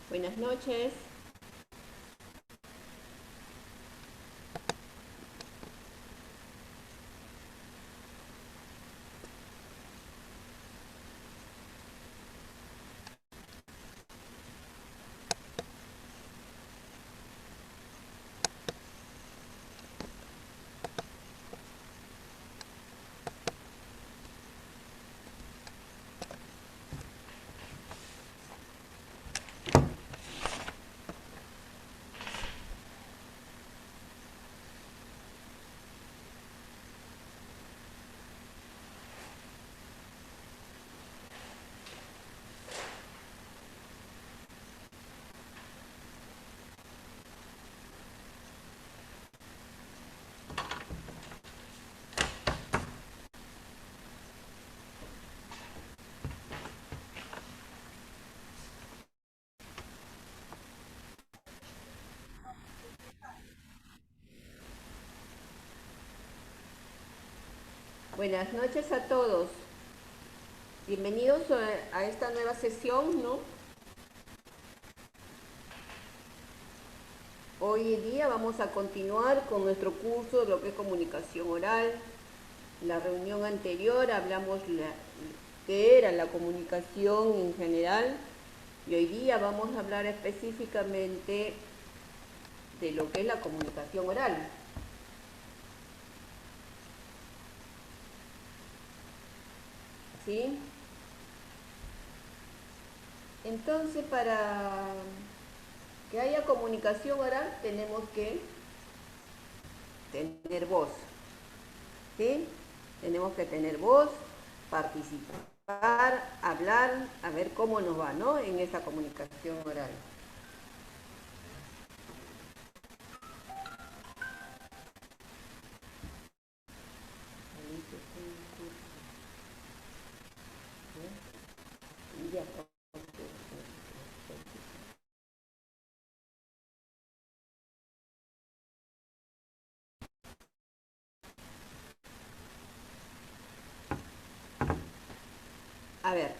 Buenas noches. Buenas noches a todos. Bienvenidos a esta nueva sesión, ¿no? Hoy en día vamos a continuar con nuestro curso de lo que es comunicación oral. La reunión anterior hablamos qué era la comunicación en general y hoy día vamos a hablar específicamente de lo que es la comunicación oral. ¿Sí? Entonces, para que haya comunicación oral tenemos que tener voz, ¿sí? Tenemos que tener voz, participar, hablar, a ver cómo nos va, ¿no? En esa comunicación oral. Ya. A ver,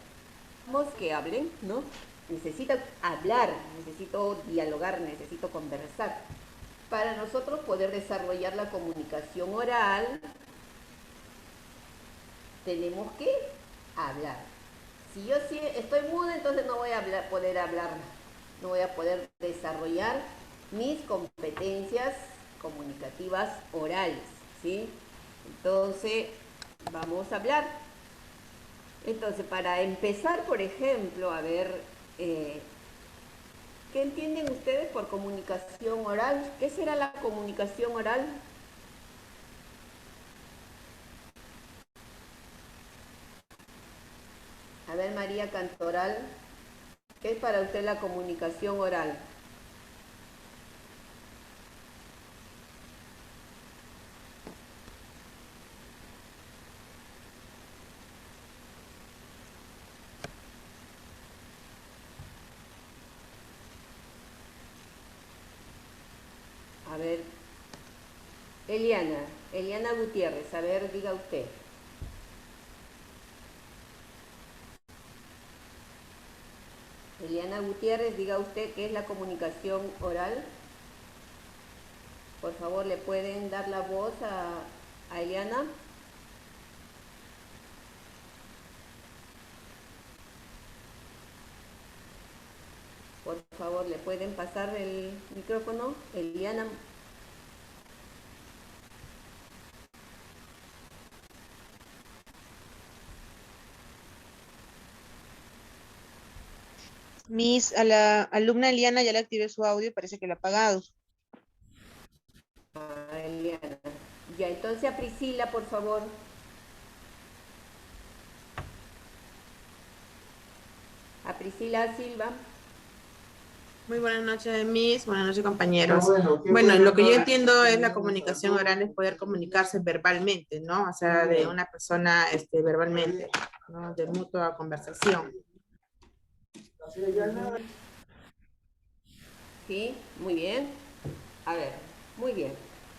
vamos que hablen, ¿no? Necesito hablar, necesito dialogar, necesito conversar. Para nosotros poder desarrollar la comunicación oral, tenemos que hablar. Si yo sí estoy muda, entonces no voy a poder hablar, no voy a poder desarrollar mis competencias comunicativas orales, ¿sí? Entonces, vamos a hablar. Entonces, para empezar, por ejemplo, a ver, ¿qué entienden ustedes por comunicación oral? ¿Qué será la comunicación oral? A ver, María Cantoral, ¿qué es para usted la comunicación oral? A ver, Eliana Gutiérrez, a ver, diga usted. Eliana Gutiérrez, diga usted qué es la comunicación oral. Por favor, ¿le pueden dar la voz a Eliana? Por favor, ¿le pueden pasar el micrófono? Eliana. A la alumna Eliana ya le activé su audio, parece que lo ha apagado. Eliana. Ya, entonces a Priscila, por favor. A Priscila Silva. Muy buenas noches, Miss. Buenas noches, compañeros. Bueno, lo que yo entiendo es la comunicación oral, es poder comunicarse verbalmente, ¿no? O sea, de una persona verbalmente, ¿no? De mutua conversación. Sí, muy bien. A ver, muy bien.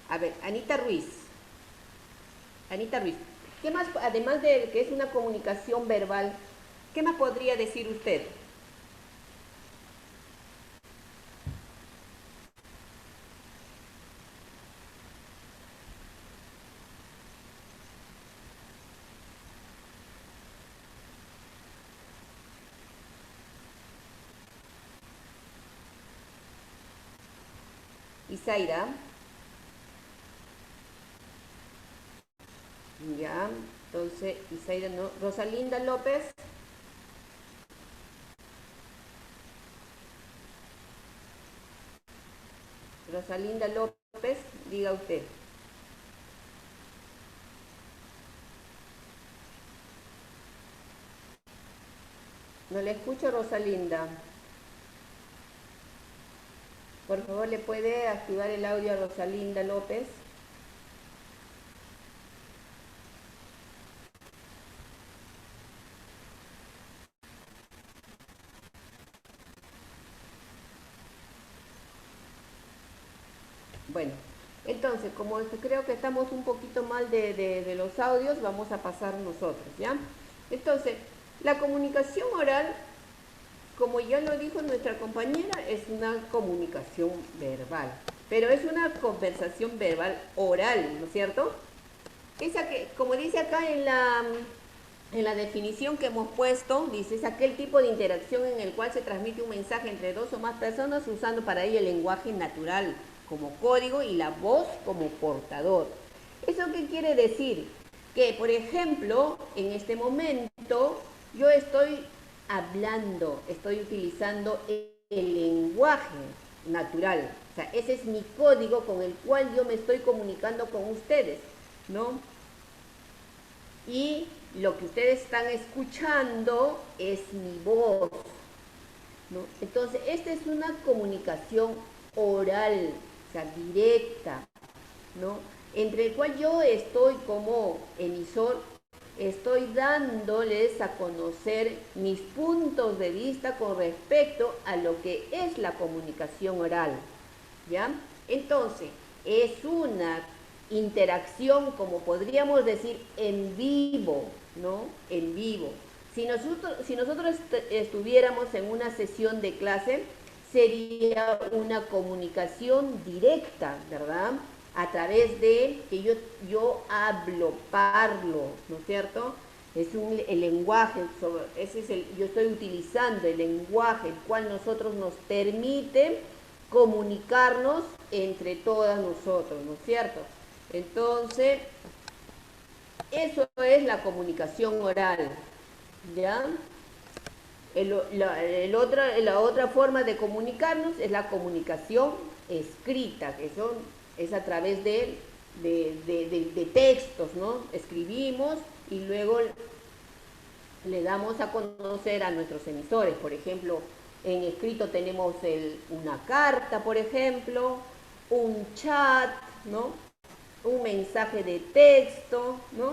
A ver, Anita Ruiz. Anita Ruiz, ¿qué más, además de que es una comunicación verbal, qué más podría decir usted? Isaira. Ya, entonces Isaira no. Rosalinda López. Rosalinda López, diga usted. No le escucho, Rosalinda. Por favor, ¿le puede activar el audio a Rosalinda López? Bueno, entonces, como creo que estamos un poquito mal de los audios, vamos a pasar nosotros, ¿ya? Entonces, la comunicación oral, como ya lo dijo nuestra compañera, es una comunicación verbal, pero es una conversación verbal oral, ¿no es cierto? Esa que, como dice acá en la definición que hemos puesto, dice, es aquel tipo de interacción en el cual se transmite un mensaje entre dos o más personas usando para ello el lenguaje natural como código y la voz como portador. ¿Eso qué quiere decir? Que, por ejemplo, en este momento yo estoy hablando, estoy utilizando el lenguaje natural. O sea, ese es mi código con el cual yo me estoy comunicando con ustedes, ¿no? Y lo que ustedes están escuchando es mi voz, ¿no? Entonces, esta es una comunicación oral, o sea, directa, ¿no? Entre el cual yo estoy como emisor, estoy dándoles a conocer mis puntos de vista con respecto a lo que es la comunicación oral, ¿ya? Entonces, es una interacción, como podríamos decir, en vivo, ¿no? En vivo. Si nosotros estuviéramos en una sesión de clase, sería una comunicación directa, ¿verdad? A través de que yo hablo, parlo, ¿no es cierto? Es el lenguaje, yo estoy utilizando el lenguaje, el cual nosotros nos permite comunicarnos entre todas nosotros, ¿no es cierto? Entonces, eso es la comunicación oral, ¿ya? La otra forma de comunicarnos es la comunicación escrita, es a través de textos, ¿no? Escribimos y luego le damos a conocer a nuestros emisores. Por ejemplo, en escrito tenemos una carta, por ejemplo, un chat, ¿no? Un mensaje de texto, ¿no?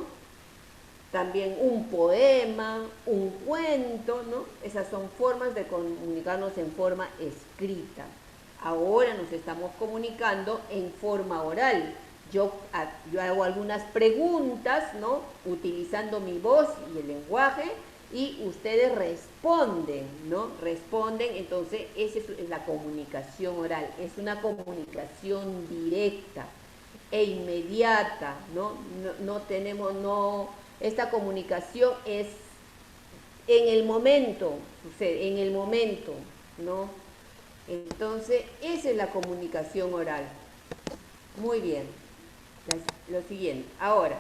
También un poema, un cuento, ¿no? Esas son formas de comunicarnos en forma escrita. Ahora nos estamos comunicando en forma oral. Yo hago algunas preguntas, ¿no? Utilizando mi voz y el lenguaje, y ustedes responden, ¿no? Responden, entonces esa es la comunicación oral. Es una comunicación directa e inmediata, ¿no? No tenemos, no, esta comunicación es en el momento, sucede, en el momento, ¿no? Entonces, esa es la comunicación oral. Muy bien. Lo siguiente. Ahora,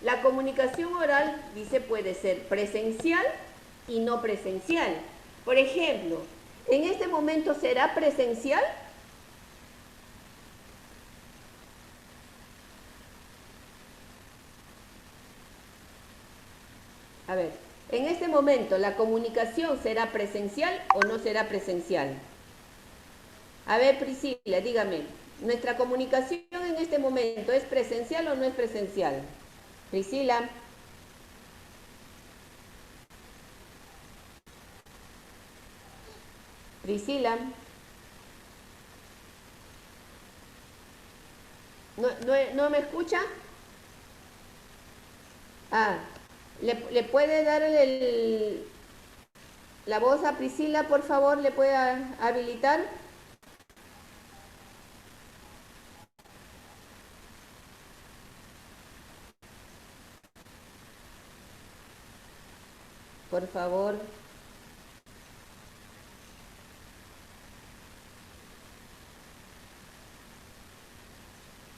la comunicación oral, dice, puede ser presencial y no presencial. Por ejemplo, ¿en este momento será presencial? A ver, en este momento, ¿la comunicación será presencial o no será presencial? A ver, Priscila, dígame, ¿nuestra comunicación en este momento es presencial o no es presencial? Priscila. Priscila. ¿No me escucha? Ah, ¿le puede dar la voz a Priscila, por favor? ¿Le puede habilitar? Por favor.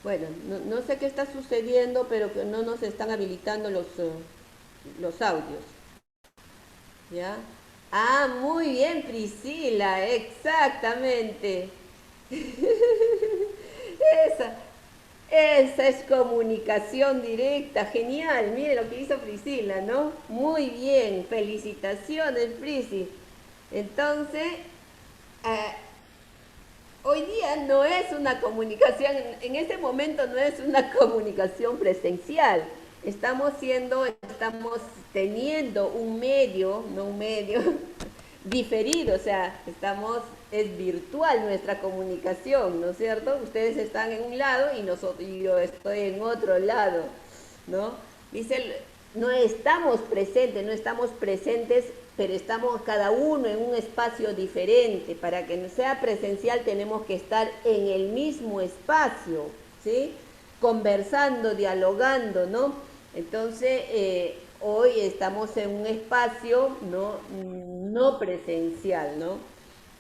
Bueno, no sé qué está sucediendo, pero que no nos están habilitando los audios. ¿Ya? Ah, muy bien, Priscila, exactamente. Esa, esa es comunicación directa, genial. Mire lo que hizo Priscila, ¿no? Muy bien, felicitaciones, Prisi. Entonces, eh, hoy día no es una comunicación, en este momento no es una comunicación presencial. Estamos teniendo un medio, no un medio, diferido, o sea, es virtual nuestra comunicación, ¿no es cierto? Ustedes están en un lado y yo estoy en otro lado, ¿no? Dice, no estamos presentes, pero estamos cada uno en un espacio diferente. Para que no sea presencial tenemos que estar en el mismo espacio, ¿sí? Conversando, dialogando, ¿no? Entonces, hoy estamos en un espacio no presencial, ¿no?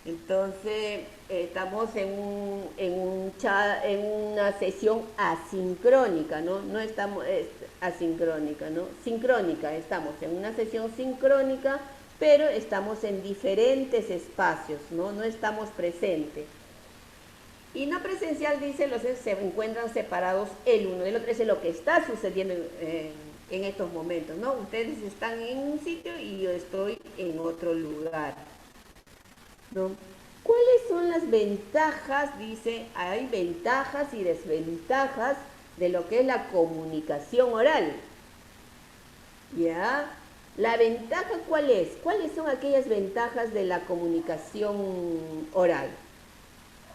Entonces, estamos en una sesión asincrónica, ¿no? No estamos asincrónica, ¿no? Sincrónica, estamos en una sesión sincrónica, pero estamos en diferentes espacios, ¿no? No estamos presentes. Y no presencial dice, los se encuentran separados el uno del otro. Eso es lo que está sucediendo en estos momentos, ¿no? Ustedes están en un sitio y yo estoy en otro lugar, ¿no? ¿Cuáles son las ventajas? Dice, hay ventajas y desventajas de lo que es la comunicación oral. ¿Ya? ¿La ventaja cuál es? ¿Cuáles son aquellas ventajas de la comunicación oral?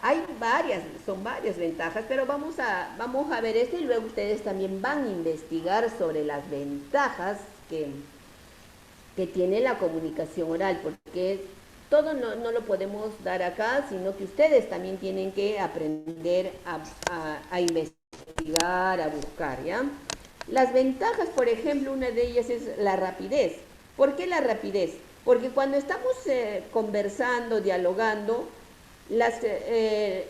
Hay varias, son varias ventajas, pero vamos a ver esto y luego ustedes también van a investigar sobre las ventajas que tiene la comunicación oral, porque todo no lo podemos dar acá, sino que ustedes también tienen que aprender a investigar, a buscar, ¿ya? Las ventajas, por ejemplo, una de ellas es la rapidez. ¿Por qué la rapidez? Porque cuando estamos conversando, dialogando, el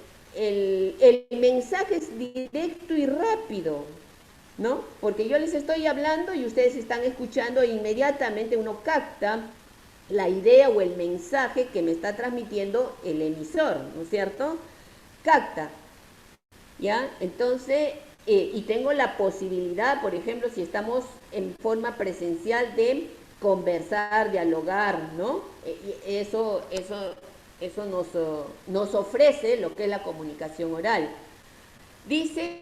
mensaje es directo y rápido, ¿no? Porque yo les estoy hablando y ustedes están escuchando e inmediatamente uno capta la idea o el mensaje que me está transmitiendo el emisor, ¿no es cierto? Capta, ¿ya? Entonces, y tengo la posibilidad, por ejemplo, si estamos en forma presencial de conversar, dialogar, ¿no? Eso nos ofrece lo que es la comunicación oral. Dice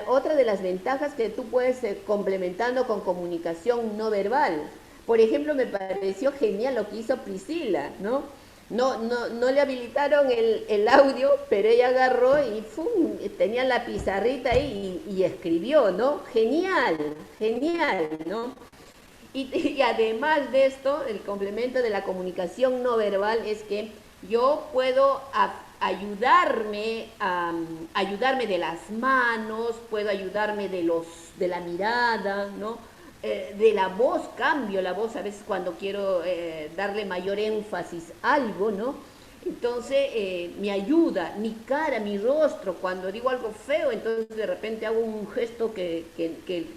otra de las ventajas que tú puedes complementando con comunicación no verbal. Por ejemplo, me pareció genial lo que hizo Priscila, ¿no? No le habilitaron el audio, pero ella agarró y ¡fum! Tenía la pizarrita ahí y escribió, ¿no? Genial, genial, ¿no? Y además de esto, el complemento de la comunicación no verbal es que yo puedo ayudarme de las manos, puedo ayudarme de la mirada, ¿no? De la voz, cambio la voz a veces cuando quiero darle mayor énfasis a algo, ¿no? Entonces me ayuda, mi cara, mi rostro, cuando digo algo feo, entonces de repente hago un gesto que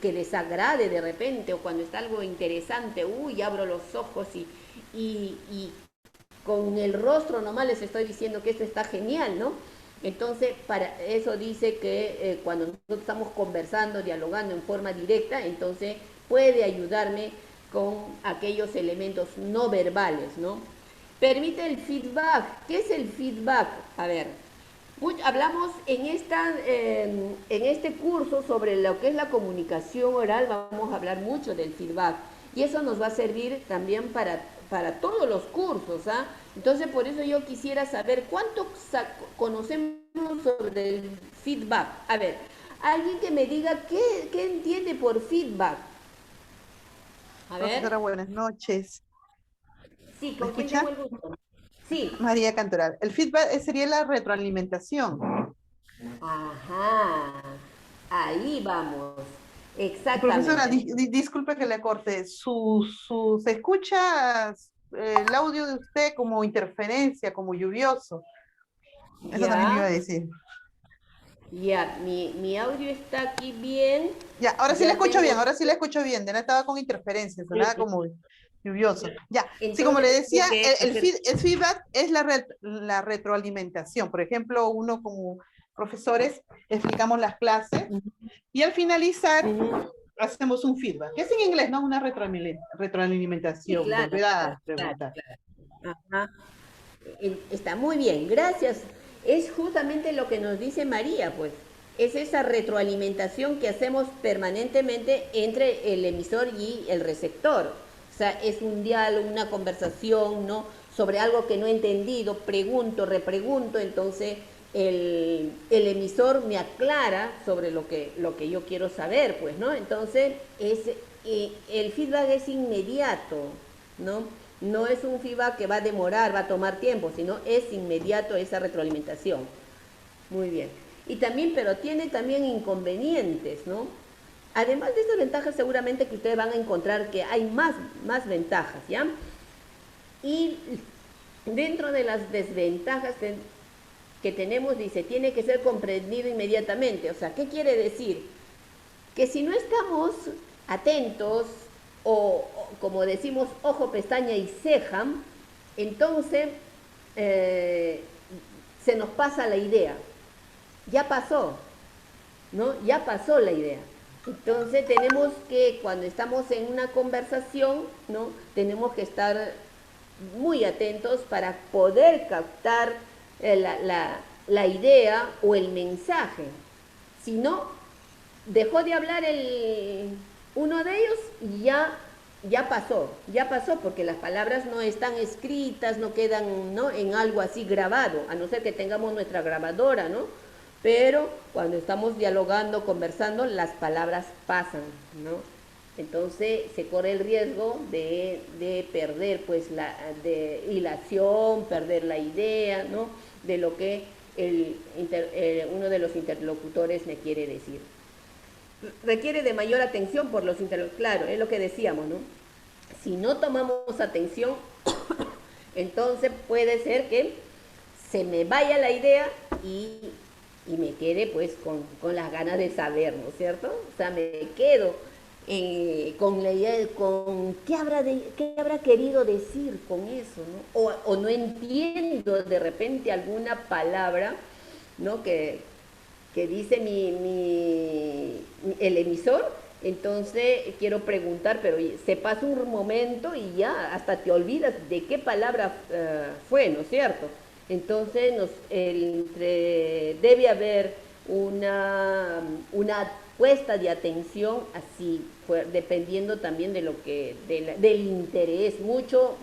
desagrade de repente, o cuando está algo interesante, uy, abro los ojos y con el rostro nomás les estoy diciendo que esto está genial, ¿no? Entonces, para eso dice que cuando nosotros estamos conversando, dialogando en forma directa, entonces puede ayudarme con aquellos elementos no verbales, ¿no? Permite el feedback. ¿Qué es el feedback? A ver, hablamos en este curso sobre lo que es la comunicación oral, vamos a hablar mucho del feedback. Y eso nos va a servir también para todos los cursos, ¿ah? Entonces, por eso yo quisiera saber cuánto conocemos sobre el feedback. A ver, alguien que me diga qué entiende por feedback. A ver, Profesora, buenas noches. sí, ¿Me ¿con quién tengo escucha? el gusto? Sí. María Cantoral. El feedback sería la retroalimentación. Ajá, ahí vamos. Profesora, Exactamente. disculpe que le corte. Se escucha el audio de usted como interferencia, como lluvioso. Eso también le iba Ya, a decir. Ya, mi audio está aquí bien. Ya, ahora sí Ya le escucho tengo- bien, ahora sí le escucho bien. De nada estaba con interferencias, sonaba como lluvioso. Ya, sí, como le Entonces decía, tengo que hacer... el feedback es la retroalimentación. Por ejemplo, uno como profesores explicamos las clases y al finalizar hacemos un feedback. Es en inglés, ¿no? Una Sí, retroalimentación, claro, volver a claro, preguntar. claro. Ajá. Está muy bien, gracias. Es justamente lo que nos dice María, pues. Es esa retroalimentación que hacemos permanentemente entre el emisor y el receptor. O sea, es un diálogo, una conversación, ¿no? Sobre algo que no he entendido, pregunto, repregunto, entonces el emisor me aclara sobre lo que yo quiero saber, pues, ¿no? Entonces, el feedback es inmediato, ¿no? No es un feedback que va a demorar, va a tomar tiempo, sino es inmediato esa retroalimentación. Muy bien. Y también, pero tiene también inconvenientes, ¿no? Además de estas ventajas, seguramente que ustedes van a encontrar que hay más ventajas, ¿ya? Y dentro de las desventajas que tenemos, dice, tiene que ser comprendido inmediatamente. O sea, ¿qué quiere decir? Que si no estamos atentos como decimos, ojo, pestaña y ceja, entonces eh, se nos pasa la idea. Ya pasó, ¿no? Ya pasó la idea. Entonces tenemos que, cuando estamos en una conversación, ¿no? Tenemos que estar muy atentos para poder captar la idea o el mensaje. Si no, dejó de hablar uno de ellos y ya pasó, porque las palabras no están escritas, no quedan, ¿no? En algo así grabado, a no ser que tengamos nuestra grabadora, ¿no? Pero cuando estamos dialogando, conversando, las palabras pasan, ¿no? Entonces se corre el riesgo de perder pues de hilación, perder la idea, ¿no? De lo que uno de los interlocutores me quiere decir. Requiere de mayor atención por los interlocutores, claro, es lo que decíamos, ¿no? Si no tomamos atención, entonces puede ser que se me vaya la idea y me quede pues con las ganas de saber, ¿no es cierto? O sea, me quedo con la idea de con qué habrá querido decir con eso, ¿no? O no entiendo de repente alguna palabra, ¿no? Que dice el emisor, entonces quiero preguntar, pero se pasa un momento y ya hasta te olvidas de qué palabra fue, ¿no es cierto? Entonces debe haber una puesta de atención así, dependiendo también de lo que, del interés, mucho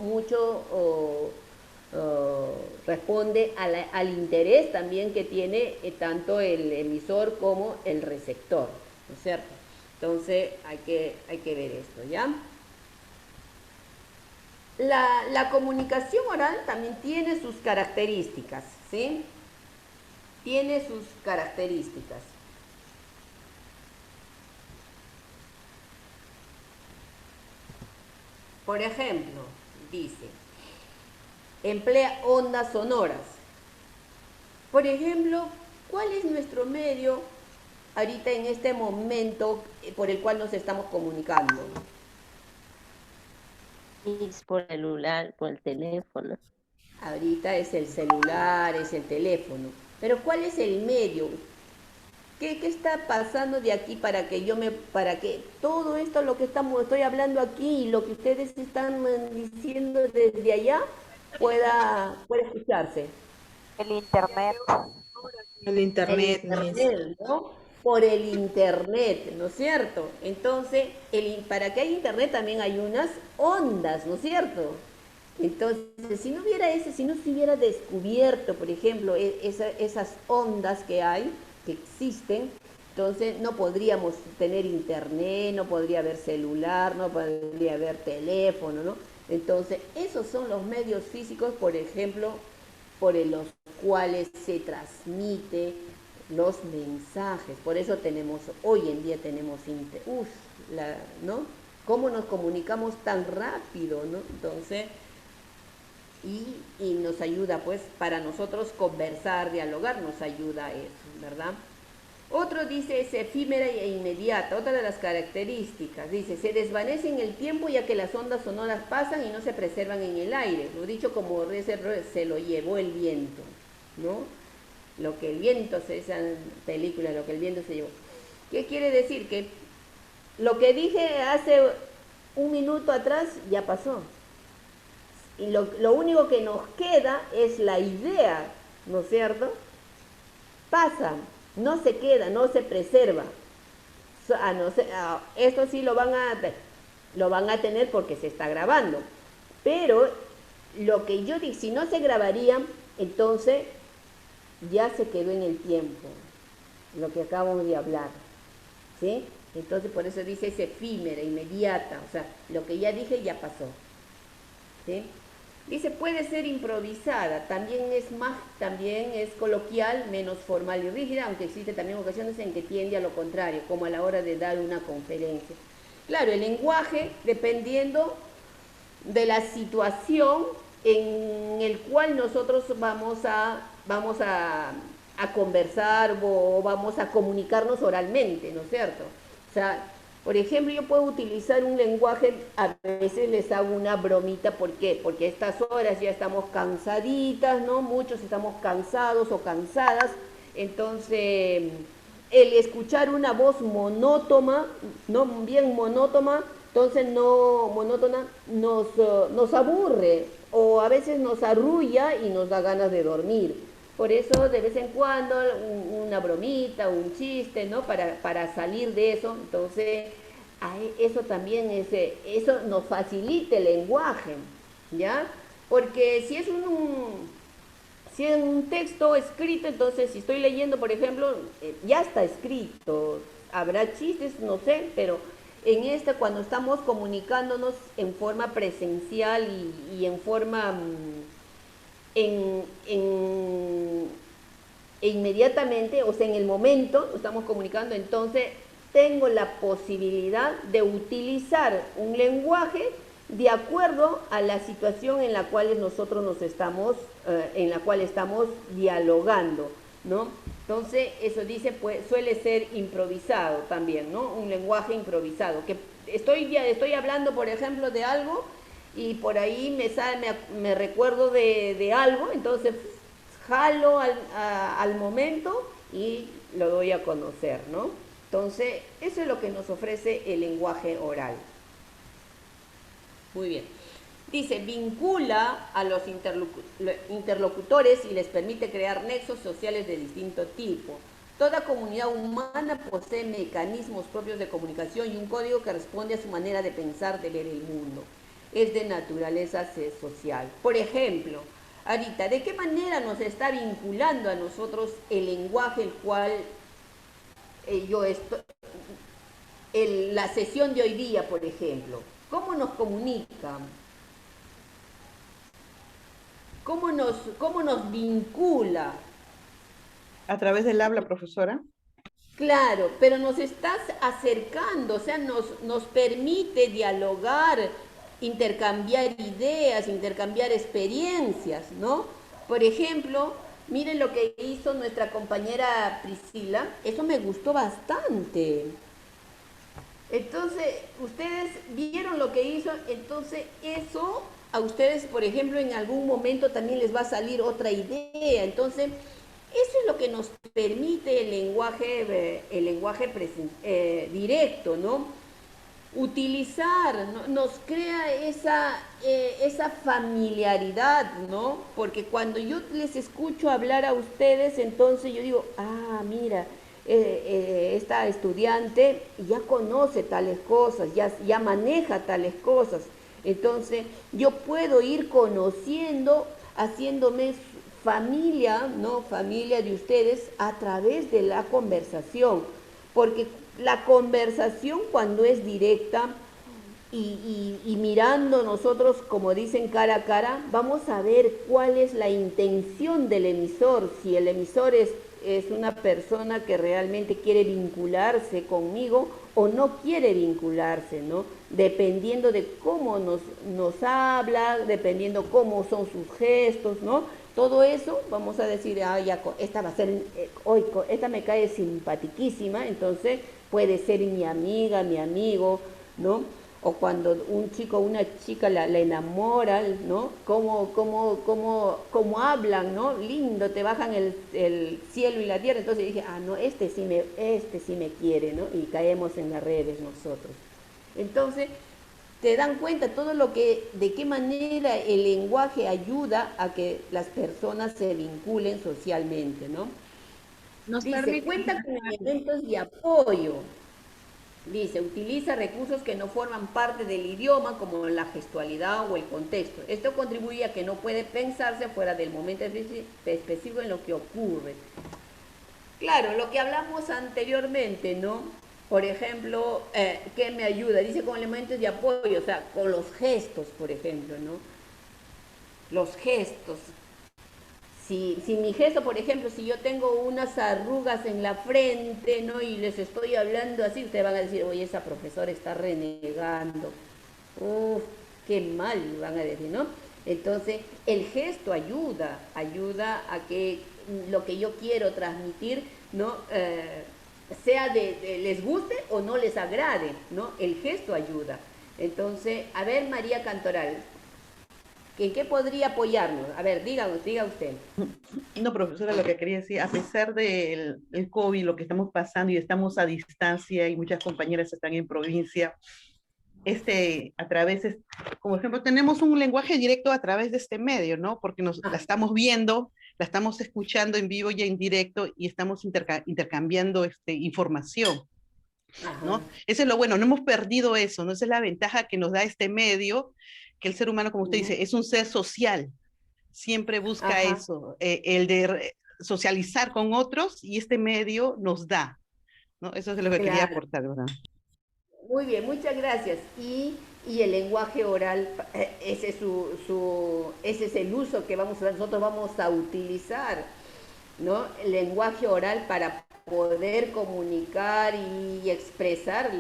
responde al interés también que tiene tanto el emisor como el receptor, ¿no es cierto? Entonces hay que ver esto, ¿ya? La comunicación oral también tiene sus características, ¿sí? Tiene sus características. Por ejemplo, dice, emplea ondas sonoras. Por ejemplo, ¿cuál es nuestro medio ahorita en este momento por el cual nos estamos comunicando? Es por el celular, por el teléfono. Ahorita es el celular, es el teléfono. Pero ¿cuál es el medio? ¿Qué está pasando de aquí para que todo esto lo que estoy hablando aquí y lo que ustedes están diciendo desde allá pueda escucharse? El internet. El internet, ¿no? Por el internet, ¿no es cierto? Entonces, para que haya internet también hay unas ondas, ¿no es cierto? Entonces, si no se hubiera descubierto, por ejemplo, esas ondas que hay, que existen, entonces no podríamos tener internet, no podría haber celular, no podría haber teléfono, ¿no? Entonces, esos son los medios físicos, por ejemplo, por los cuales se transmite los mensajes. Por eso hoy en día tenemos ¿no? ¿Cómo nos comunicamos tan rápido, ¿no? Entonces, y nos ayuda, pues, para nosotros conversar, dialogar, nos ayuda eso, ¿verdad? Otro dice es efímera e inmediata, otra de las características. Dice, se desvanece en el tiempo ya que las ondas sonoras pasan y no se preservan en el aire. Lo dicho como se lo llevó el viento, ¿no? Lo que el viento, esa película, lo que el viento se llevó. ¿Qué quiere decir? Que lo que dije hace un minuto atrás ya pasó. Y lo único que nos queda es la idea, ¿no es cierto? Pasa, no se queda, no se preserva. Esto sí lo van a tener porque se está grabando. Pero lo que yo digo, si no se grabaría, entonces ya se quedó en el tiempo, lo que acabamos de hablar, ¿sí? Entonces por eso dice es efímera, inmediata, o sea, lo que ya dije ya pasó, ¿sí? Dice puede ser improvisada, también es coloquial, menos formal y rígida, aunque existe también ocasiones en que tiende a lo contrario, como a la hora de dar una conferencia. Claro, el lenguaje, dependiendo de la situación en el cual nosotros vamos a conversar o vamos a comunicarnos oralmente, ¿no es cierto? O sea, por ejemplo, yo puedo utilizar un lenguaje, a veces les hago una bromita, ¿por qué? Porque a estas horas ya estamos cansaditas, ¿no? Muchos estamos cansados o cansadas, entonces el escuchar una voz monótona, ¿no? Bien monótona, entonces monótona nos aburre o a veces nos arrulla y nos da ganas de dormir. Por eso de vez en cuando una bromita, un chiste, ¿no? Para salir de eso. Entonces, eso también eso nos facilita el lenguaje, ¿ya? Porque si es un texto escrito, entonces si estoy leyendo, por ejemplo, ya está escrito. Habrá chistes, no sé, pero en cuando estamos comunicándonos en forma presencial y en forma inmediatamente, o sea, en el momento, estamos comunicando, entonces tengo la posibilidad de utilizar un lenguaje de acuerdo a la situación en la cual nosotros en la cual estamos dialogando, ¿no? Entonces, eso dice, pues, suele ser improvisado también, ¿no? Un lenguaje improvisado, que estoy hablando, por ejemplo, de algo y por ahí me recuerdo de algo, entonces jalo al momento y lo doy a conocer, ¿no? Entonces, eso es lo que nos ofrece el lenguaje oral. Muy bien. Dice, vincula a los interlocutores y les permite crear nexos sociales de distinto tipo. Toda comunidad humana posee mecanismos propios de comunicación y un código que responde a su manera de pensar, de ver el mundo. Es de naturaleza social. Por ejemplo, ahorita, ¿de qué manera nos está vinculando a nosotros el lenguaje el cual la sesión de hoy día, por ejemplo? ¿Cómo nos comunica? ¿Cómo nos vincula? A través del habla, profesora. Claro, pero nos estás acercando, o sea, nos permite dialogar, intercambiar ideas, intercambiar experiencias, ¿no? Por ejemplo, miren lo que hizo nuestra compañera Priscila, eso me gustó bastante. Entonces, ustedes vieron lo que hizo, entonces eso a ustedes, por ejemplo, en algún momento también les va a salir otra idea. Entonces, eso es lo que nos permite el lenguaje directo, ¿no? Utilizar, ¿no? Nos crea esa familiaridad, ¿no? Porque cuando yo les escucho hablar a ustedes, entonces yo digo, mira, esta estudiante ya conoce tales cosas, ya maneja tales cosas. Entonces yo puedo ir conociendo, haciéndome familia, ¿no? Familia de ustedes a través de la conversación, porque la conversación cuando es directa y mirando nosotros, como dicen, cara a cara, vamos a ver cuál es la intención del emisor, si el emisor es una persona que realmente quiere vincularse conmigo o no quiere vincularse, ¿no? Dependiendo de cómo nos habla, dependiendo cómo son sus gestos, ¿no? Todo eso, vamos a decir, ah, ya, esta va a ser, hoy, esta me cae simpatiquísima, entonces puede ser mi amiga, mi amigo, ¿no? O cuando un chico o una chica la enamora, ¿no? Cómo hablan, ¿no? Lindo, te bajan el cielo y la tierra. Entonces dije, ah, no, este sí me quiere, ¿no? Y caemos en las redes nosotros. Entonces, te dan cuenta todo lo que, de qué manera el lenguaje ayuda a que las personas se vinculen socialmente, ¿no? Nos Dice, permite... cuenta con elementos de apoyo. Dice, utiliza recursos que no forman parte del idioma, como la gestualidad o el contexto. Esto contribuye a que no puede pensarse fuera del momento específico en lo que ocurre. Claro, lo que hablamos anteriormente, ¿no? Por ejemplo, ¿qué me ayuda? Dice con elementos de apoyo, o sea, con los gestos, por ejemplo, ¿no? Los gestos. Si mi gesto, por ejemplo, si yo tengo unas arrugas en la frente, ¿no? Y les estoy hablando así, ustedes van a decir, oye, esa profesora está renegando. Uf, qué mal, van a decir, ¿no? Entonces, el gesto ayuda a que lo que yo quiero transmitir, ¿no? Sea les guste o no les agrade, ¿no? El gesto ayuda. Entonces, a ver, María Cantoral, ¿en qué podría apoyarnos? A ver, diga usted. No, profesora, lo que quería decir, a pesar del el COVID, lo que estamos pasando y estamos a distancia y muchas compañeras están en provincia, a través, como ejemplo, tenemos un lenguaje directo a través de este medio, ¿no? Porque la estamos viendo, la estamos escuchando en vivo y en directo y estamos intercambiando información, ¿no? Ajá. Eso es lo bueno, no hemos perdido eso, ¿no? Esa es la ventaja que nos da este medio, que el ser humano, como usted dice, es un ser social, siempre busca Ajá. eso, el de socializar con otros y este medio nos da, ¿no? Eso es lo que quería Claro. aportar, ¿verdad? Muy bien, muchas gracias. Y el lenguaje oral, ese es el uso que nosotros vamos a utilizar, ¿no? El lenguaje oral para poder comunicar y expresar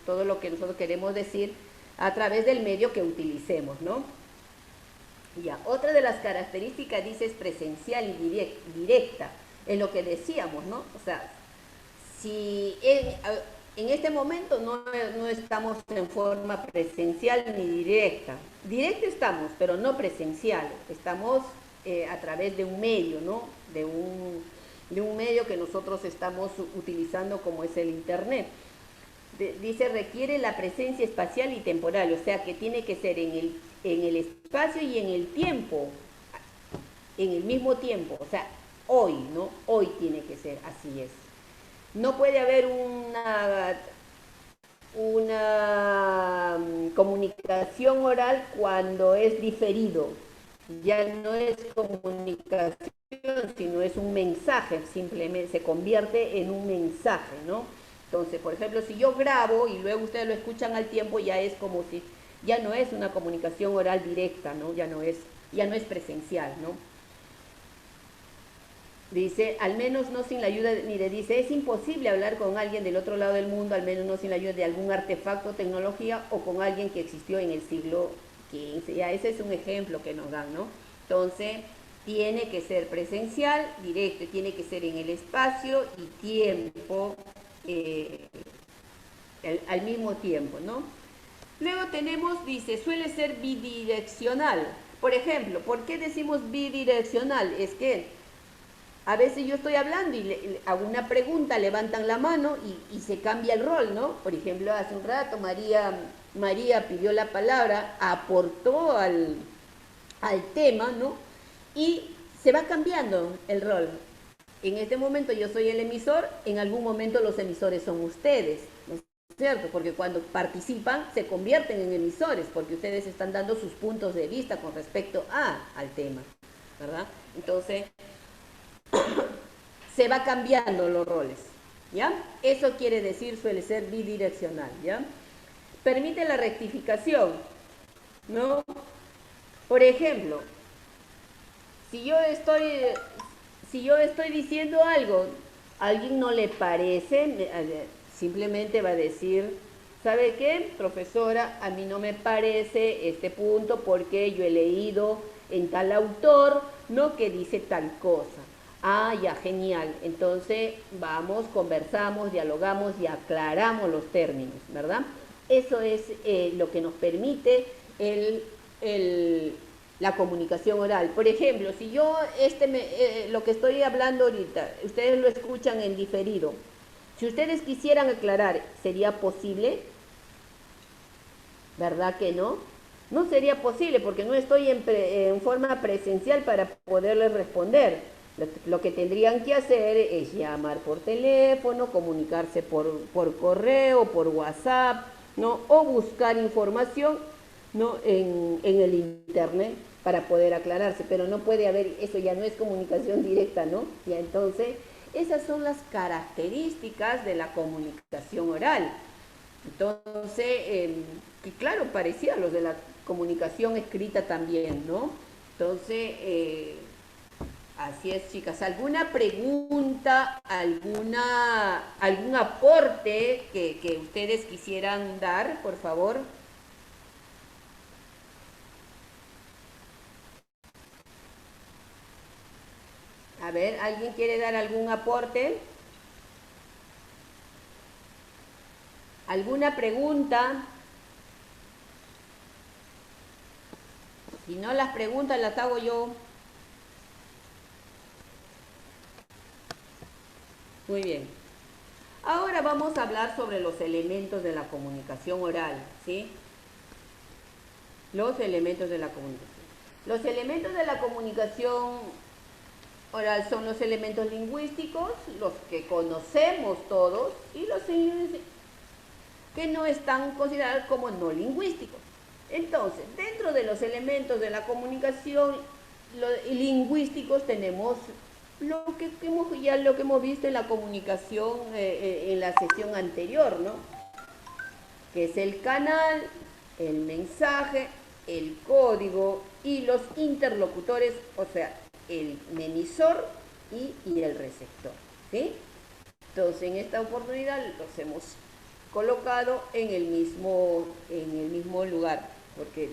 todo lo que nosotros queremos decir a través del medio que utilicemos, ¿no? Ya, otra de las características dice es presencial y directa, en lo que decíamos, ¿no? O sea, si en este momento no estamos en forma presencial ni directa. Directa estamos, pero no presencial. Estamos a través de un medio, ¿no? De un medio que nosotros estamos utilizando como es el Internet. Dice, requiere la presencia espacial y temporal, o sea que tiene que ser en el espacio y en el tiempo, en el mismo tiempo, o sea, hoy, ¿no? Hoy tiene que ser, así es. No puede haber una comunicación oral cuando es diferido. Ya no es comunicación, sino es un mensaje, simplemente se convierte en un mensaje, ¿no? Entonces, por ejemplo, si yo grabo y luego ustedes lo escuchan al tiempo, ya es como si, ya no es una comunicación oral directa, ¿no? Ya no es presencial, ¿no? Dice, al menos no sin la ayuda, mire, dice, es imposible hablar con alguien del otro lado del mundo, al menos no sin la ayuda de algún artefacto, tecnología o con alguien que existió en el siglo XV. Ya ese es un ejemplo que nos dan, ¿no? Entonces, tiene que ser presencial, directo, tiene que ser en el espacio y tiempo, al mismo tiempo, ¿no? Luego tenemos, dice, suele ser bidireccional. Por ejemplo, ¿por qué decimos bidireccional? Es que a veces yo estoy hablando y hago una pregunta, levantan la mano y se cambia el rol, ¿no? Por ejemplo, hace un rato María pidió la palabra, aportó al tema, ¿no? Y se va cambiando el rol. En este momento yo soy el emisor, en algún momento los emisores son ustedes, ¿no es cierto? Porque cuando participan se convierten en emisores, porque ustedes están dando sus puntos de vista con respecto al tema, ¿verdad? Entonces, se va cambiando los roles, ¿ya? Eso quiere decir, suele ser bidireccional, ¿ya? Permite la rectificación, ¿no? Por ejemplo, si yo estoy diciendo algo, a alguien no le parece, Simplemente va a decir, ¿sabe qué, profesora? A mí no me parece este punto porque yo he leído en tal autor, ¿no? Que dice tal cosa. Ah, ya, genial. Entonces vamos, conversamos, dialogamos y aclaramos los términos, ¿verdad? Eso es lo que nos permite la comunicación oral. Por ejemplo, si yo lo que estoy hablando ahorita, ustedes lo escuchan en diferido. Si ustedes quisieran aclarar, ¿sería posible? ¿Verdad que no? No sería posible porque no estoy en forma presencial para poderles responder. Lo que tendrían que hacer es llamar por teléfono, comunicarse por correo, por WhatsApp, ¿no? O buscar información, ¿no? en el internet para poder aclararse, pero no puede haber, eso ya no es comunicación directa, ¿no? Ya entonces, esas son las características de la comunicación oral. Entonces, y claro, parecía a los de la comunicación escrita también, ¿no? Entonces, así es, chicas. ¿Alguna pregunta, algún aporte que ustedes quisieran dar, por favor? A ver, ¿alguien quiere dar algún aporte? ¿Alguna pregunta? Si no, las preguntas las hago yo. Muy bien. Ahora vamos a hablar sobre los elementos de la comunicación oral, ¿sí? Los elementos de la comunicación. Los elementos de la comunicación oral son los elementos lingüísticos, los que conocemos todos, y los que no están considerados como no lingüísticos. Entonces, dentro de los elementos de la comunicación lingüísticos tenemos lo que hemos visto en la comunicación en la sesión anterior, ¿no? Que es el canal, el mensaje, el código y los interlocutores, o sea, el emisor y el receptor, ¿sí? Entonces, en esta oportunidad los hemos colocado en el mismo lugar, porque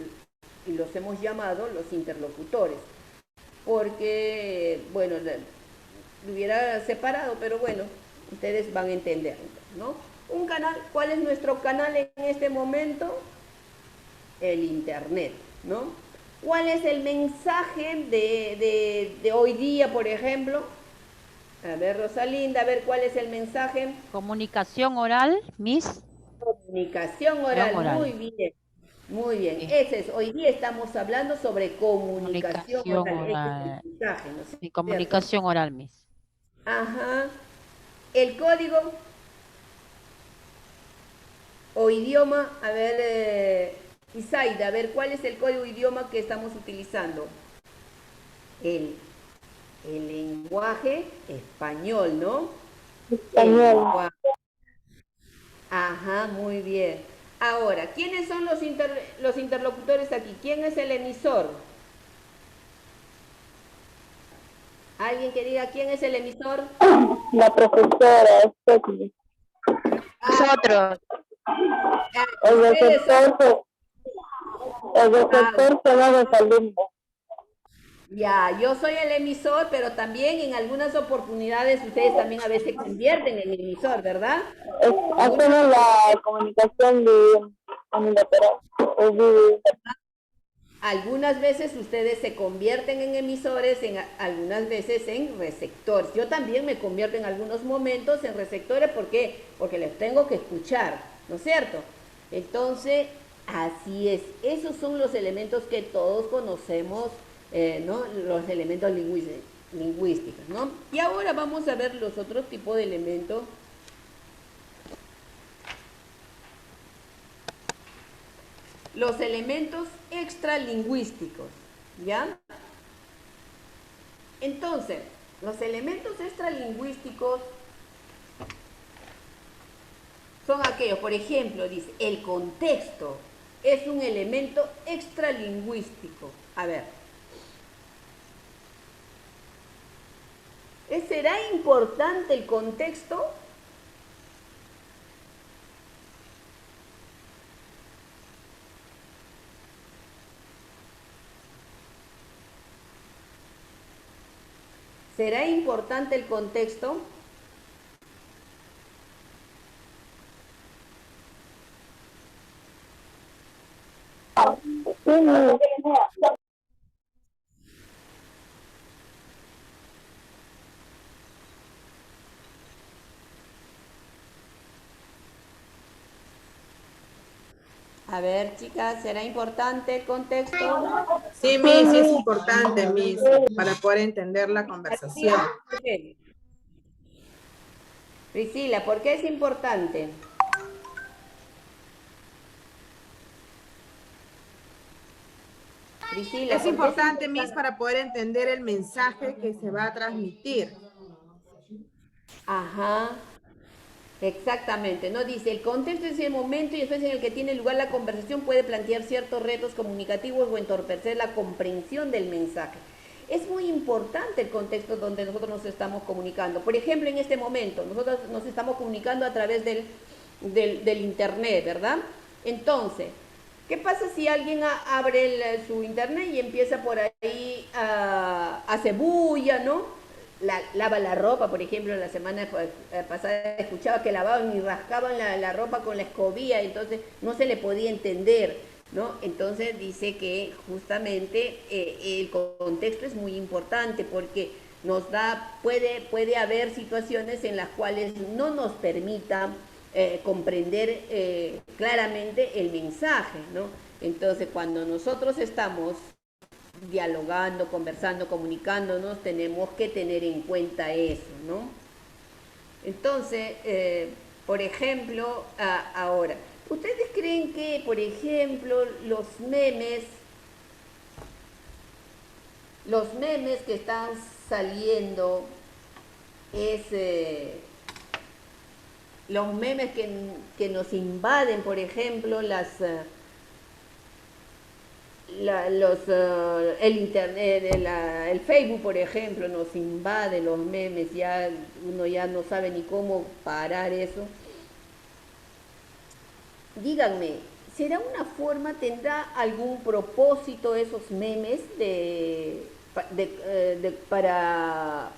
los hemos llamado los interlocutores, porque, bueno, lo hubiera separado, pero bueno, ustedes van a entender, ¿no? Un canal, ¿cuál es nuestro canal en este momento? El internet, ¿no? ¿Cuál es el mensaje de hoy día, por ejemplo? A ver, Rosalinda, a ver cuál es el mensaje. Comunicación oral, Miss. Comunicación oral, muy bien. Muy bien, Sí. ese es. Hoy día estamos hablando sobre comunicación Comunicación oral. Ese es oral. el mensaje, ¿no es Sí, cierto? comunicación oral, Miss. Ajá. El código o idioma, a ver, Isaida, a ver, ¿cuál es el código idioma que estamos utilizando? El, el lenguaje español, ¿no? El lenguaje. Ajá, muy bien. Ahora, ¿quiénes son los interlocutores aquí? ¿Quién es el emisor? ¿Alguien que diga quién es el emisor? La profesora, Stephanie. Nosotros. El Ustedes son... receptor son los alumnos. Ya, yo soy el emisor, pero también en algunas oportunidades ustedes también a veces se convierten en emisor, ¿verdad? Hacemos la comunicación unilateral. Algunas veces ustedes se convierten en emisores, algunas veces en receptores. Yo también me convierto en algunos momentos en receptores, ¿por qué? Porque les tengo que escuchar, ¿no es cierto? Entonces, así es. Esos son los elementos que todos conocemos, ¿no? Los elementos lingüísticos, ¿no? Y ahora vamos a ver los otros tipos de elementos. Los elementos extralingüísticos, ¿ya? Entonces, los elementos extralingüísticos son aquellos, por ejemplo, dice, el contexto es un elemento extralingüístico. A ver, ¿será importante el contexto? ¿Será importante el contexto? Sí, Miss. A ver, chicas, ¿será importante el contexto? Sí, Miss, sí es importante, Miss, para poder entender la conversación. ¿Por qué? Priscila, ¿por qué es importante? Priscila, Es ¿por qué importante, Miss, para poder entender el mensaje que se va a transmitir. Ajá, exactamente, ¿no? Dice, el contexto es el momento y espacio en el que tiene lugar la conversación puede plantear ciertos retos comunicativos o entorpecer la comprensión del mensaje. Es muy importante el contexto donde nosotros nos estamos comunicando. Por ejemplo, en este momento, nosotros nos estamos comunicando a través del internet, ¿verdad? Entonces, ¿qué pasa si alguien abre su internet y empieza por ahí a hacer bulla, ¿no? Lava la ropa, por ejemplo, la semana pasada escuchaba que lavaban y rascaban la ropa con la escobilla, entonces no se le podía entender, ¿no? Entonces dice que justamente el contexto es muy importante porque puede haber situaciones en las cuales no nos permita comprender claramente el mensaje, ¿no? Entonces, cuando nosotros estamos dialogando, conversando, comunicándonos, tenemos que tener en cuenta eso, ¿no? Entonces, por ejemplo, ahora, ¿ustedes creen que, por ejemplo, los memes que están saliendo los memes que nos invaden, por ejemplo, el internet, el Facebook, por ejemplo, nos invade los memes, ya uno ya no sabe ni cómo parar eso? Díganme, ¿será una forma, tendrá algún propósito esos memes para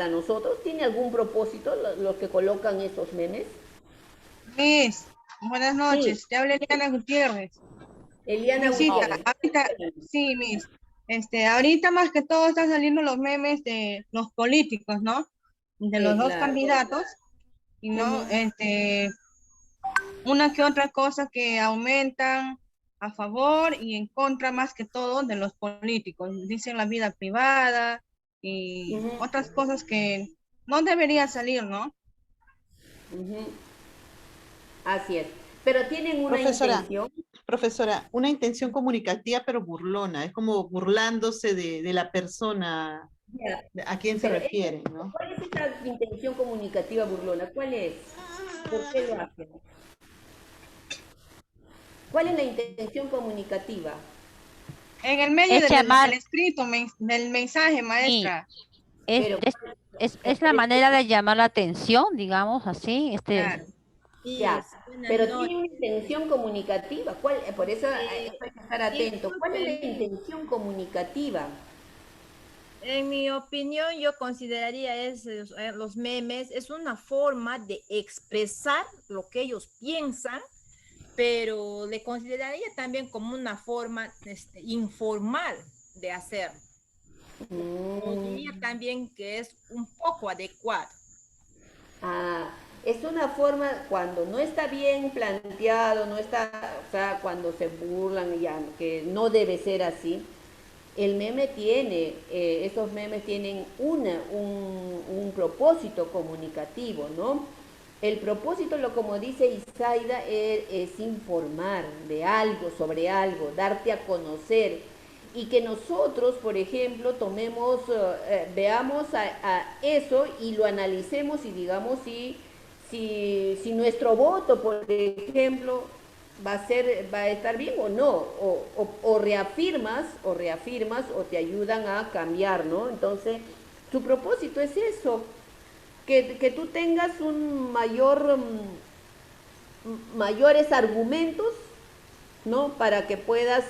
nosotros? ¿Tiene algún propósito los que colocan esos memes? Miss, buenas Sí, noches. Te habla Eliana Gutiérrez. Eliana Misita, Gutiérrez. ahorita, sí, Miss. Ahorita más que todo están saliendo los memes de los políticos, ¿no? De Sí, los dos claro. candidatos, y no, una que otra cosa que aumentan a favor y en contra más que todo de los políticos. Dicen la vida privada y Ujú, otras cosas que no deberían salir, ¿no? ujú. Así es. Pero tienen una Profesora, intención. profesora, una intención comunicativa pero burlona, es como burlándose de la persona Ya, a quien se pero refiere, ¿no? ¿cuál es esa intención comunicativa burlona? ¿Cuál es? ¿Por qué lo hacen? ¿Cuál es la intención comunicativa? En el medio Es del llamar, escrito, del mensaje, sí, maestra. es, Pero, es, es la por manera ejemplo, de llamar la atención, digamos así, Claro. ya, Buenas pero tiene una noches. intención comunicativa. Por eso Eh, hay que estar atento. ¿Cuál es la Discúlpeme, intención comunicativa? en mi opinión, yo consideraría los memes es una forma de expresar lo que ellos piensan, pero le consideraría también como una forma informal de hacer. Yo diría Mm, también que es un poco adecuado. ah, es una forma cuando no está bien planteado, no está, o sea, cuando se burlan ya, que no debe ser así. El meme esos memes tienen un propósito comunicativo, ¿no? El propósito, como dice Isaida, es informar de algo, sobre algo, darte a conocer. Y que nosotros, por ejemplo, veamos a eso y lo analicemos y digamos si nuestro voto, por ejemplo, va a estar bien o no, o reafirmas o te ayudan a cambiar, ¿no? Entonces, tu propósito es eso, que tú tengas mayores argumentos ¿no? Para que puedas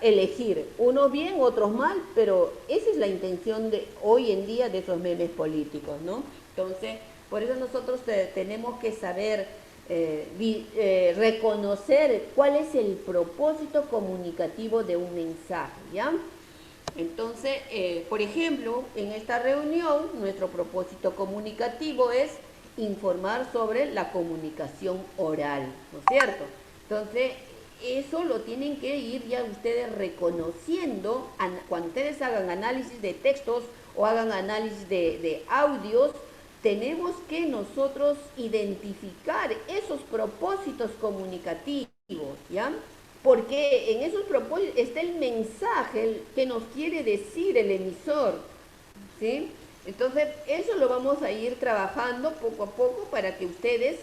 elegir, unos bien, otros mal, pero esa es la intención de hoy en día de esos memes políticos, ¿no? Entonces, por eso nosotros tenemos que saber reconocer cuál es el propósito comunicativo de un mensaje, ¿ya? Entonces, por ejemplo, en esta reunión, nuestro propósito comunicativo es informar sobre la comunicación oral, ¿no es cierto? Entonces, eso lo tienen que ir ya ustedes reconociendo cuando ustedes hagan análisis de textos o hagan análisis de audios. Tenemos que nosotros identificar esos propósitos comunicativos, ¿ya? Porque en esos propósitos está el mensaje que nos quiere decir el emisor, ¿sí? Entonces, eso lo vamos a ir trabajando poco a poco para que ustedes,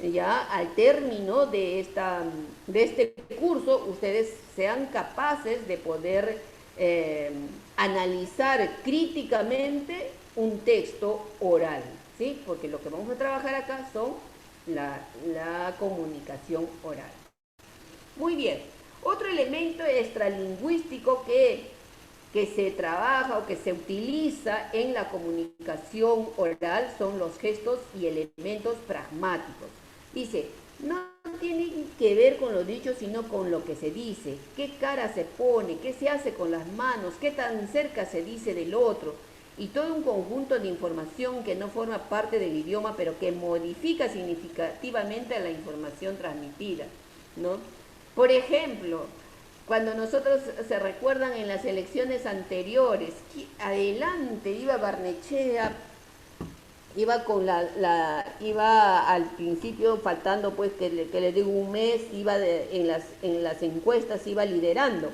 ya al término de este curso, ustedes sean capaces de poder analizar críticamente un texto oral, ¿sí? Porque lo que vamos a trabajar acá son la comunicación oral. Muy bien. Otro elemento extralingüístico que se trabaja o que se utiliza en la comunicación oral son los gestos y elementos pragmáticos. Dice, no tiene que ver con lo dicho, sino con lo que se dice, qué cara se pone, qué se hace con las manos, qué tan cerca se dice del otro, y todo un conjunto de información que no forma parte del idioma, pero que modifica significativamente la información transmitida, ¿no? Por ejemplo, cuando nosotros se recuerdan en las elecciones anteriores, adelante iba Barnechea, iba iba al principio faltando pues que le digo un mes, iba en las encuestas iba liderando.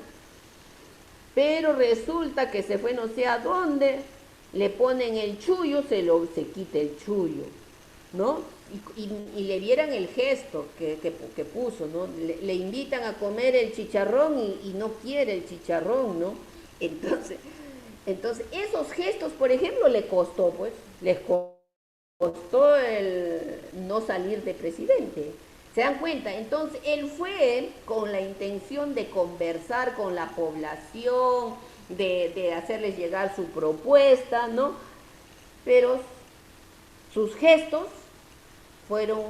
Pero resulta que se fue no sé a dónde, le ponen el chullo, se quita el chullo, ¿no? Y le vieran el gesto que puso, ¿no? Le invitan a comer el chicharrón y no quiere el chicharrón, ¿no? Entonces esos gestos, por ejemplo, les costó el no salir de presidente. ¿Se dan cuenta? Entonces, él fue con la intención de conversar con la población, de hacerles llegar su propuesta, ¿no? Pero sus gestos fueron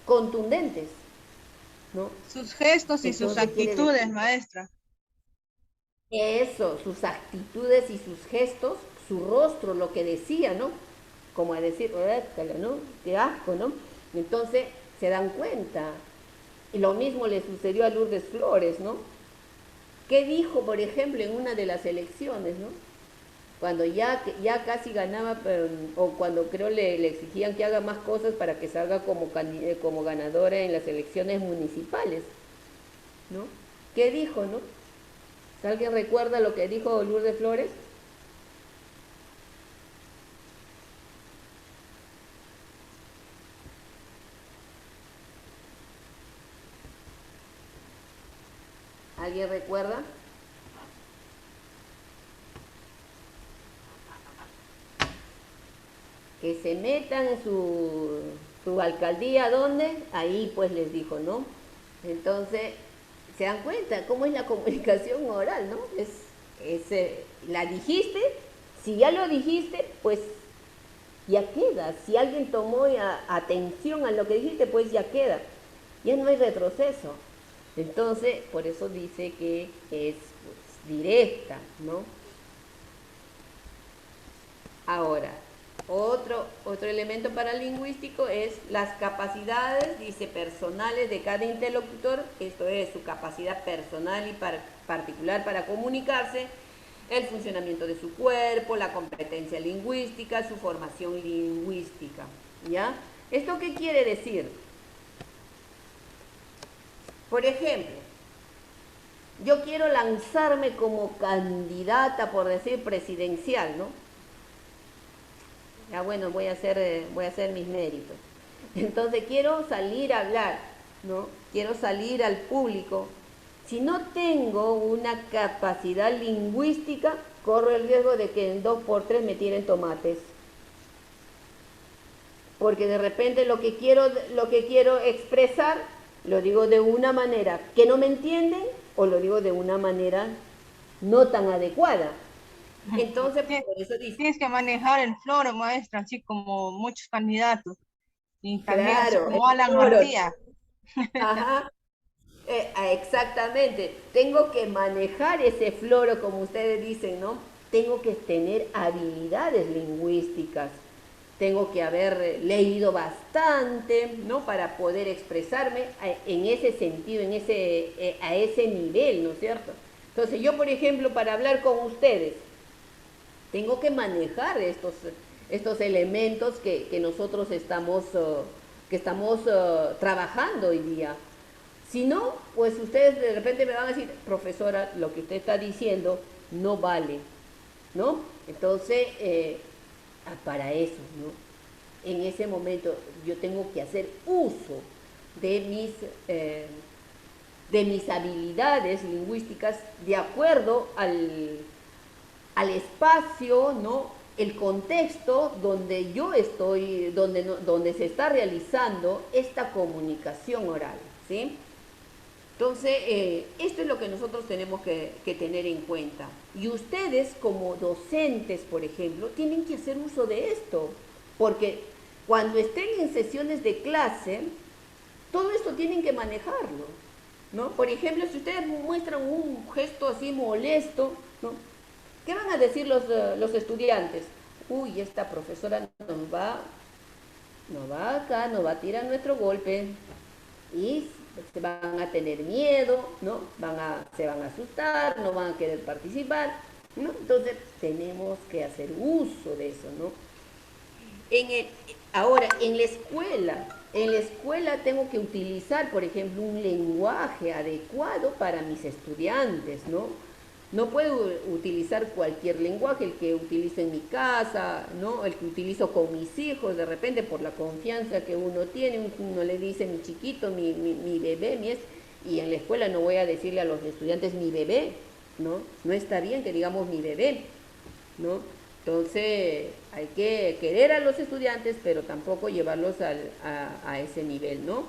contundentes, ¿no? Sus gestos y sus actitudes, maestra. Eso, sus actitudes y sus gestos, su rostro, lo que decía, ¿no? Como a decir, ¿no? Qué asco, ¿no? Entonces, se dan cuenta. Y lo mismo le sucedió a Lourdes Flores, ¿no? ¿Qué dijo, por ejemplo, en una de las elecciones, ¿no? Cuando ya casi ganaba, o cuando creo le exigían que haga más cosas para que salga como ganadora en las elecciones municipales, ¿no? ¿Qué dijo, no? ¿Alguien recuerda lo que dijo Lourdes Flores? ¿Alguien recuerda? Que se metan en su alcaldía, ¿dónde? Ahí pues les dijo, ¿no? Entonces, se dan cuenta cómo es la comunicación oral, ¿no? La dijiste, si ya lo dijiste, pues ya queda. Si alguien tomó atención a lo que dijiste, pues ya queda. Ya no hay retroceso. Entonces, por eso dice que es pues, directa, ¿no? Ahora, otro elemento paralingüístico es las capacidades, dice, personales de cada interlocutor, esto es su capacidad personal y particular para comunicarse, el funcionamiento de su cuerpo, la competencia lingüística, su formación lingüística, ¿ya? ¿Esto qué quiere decir? Por ejemplo, yo quiero lanzarme como candidata, por decir, presidencial, ¿no? Ya bueno, voy a hacer mis méritos. Entonces quiero salir a hablar, ¿no? Quiero salir al público. Si no tengo una capacidad lingüística, corro el riesgo de que en 2x3 me tiren tomates. Porque de repente lo que quiero expresar Lo digo de una manera que no me entienden o lo digo de una manera no tan adecuada. Entonces, por eso dice, Tienes que manejar el floro, maestra, así como muchos candidatos. Y también así claro, como Alan floro, García. ajá, exactamente, tengo que manejar ese floro, como ustedes dicen, ¿no? Tengo que tener habilidades lingüísticas, tengo que haber leído bastante, ¿no? Para poder expresarme en ese sentido, a ese nivel, ¿no es cierto? Entonces yo, por ejemplo, para hablar con ustedes, tengo que manejar estos elementos que nosotros estamos trabajando hoy día. Si no, pues ustedes de repente me van a decir, profesora, lo que usted está diciendo no vale, ¿no? Entonces, para eso, ¿no? En ese momento yo tengo que hacer uso de mis habilidades lingüísticas de acuerdo al espacio, ¿no? El contexto donde yo estoy, donde se está realizando esta comunicación oral, ¿sí? Entonces, esto es lo que nosotros tenemos que tener en cuenta. Y ustedes como docentes, por ejemplo, tienen que hacer uso de esto, porque cuando estén en sesiones de clase, todo esto tienen que manejarlo, ¿no? Por ejemplo, si ustedes muestran un gesto así molesto, ¿no? ¿Qué van a decir los estudiantes? Uy, esta profesora nos va a tirar nuestro golpe y se van a tener miedo, ¿no? Se van a asustar, no van a querer participar, ¿no? Entonces tenemos que hacer uso de eso, ¿no? Ahora, en la escuela tengo que utilizar, por ejemplo, un lenguaje adecuado para mis estudiantes, ¿no? No puedo utilizar cualquier lenguaje, el que utilizo en mi casa, ¿no? El que utilizo con mis hijos, de repente por la confianza que uno tiene, uno le dice mi chiquito, mi bebé, y en la escuela no voy a decirle a los estudiantes mi bebé, ¿no? No está bien que digamos mi bebé, ¿no? Entonces hay que querer a los estudiantes, pero tampoco llevarlos a ese nivel, ¿no?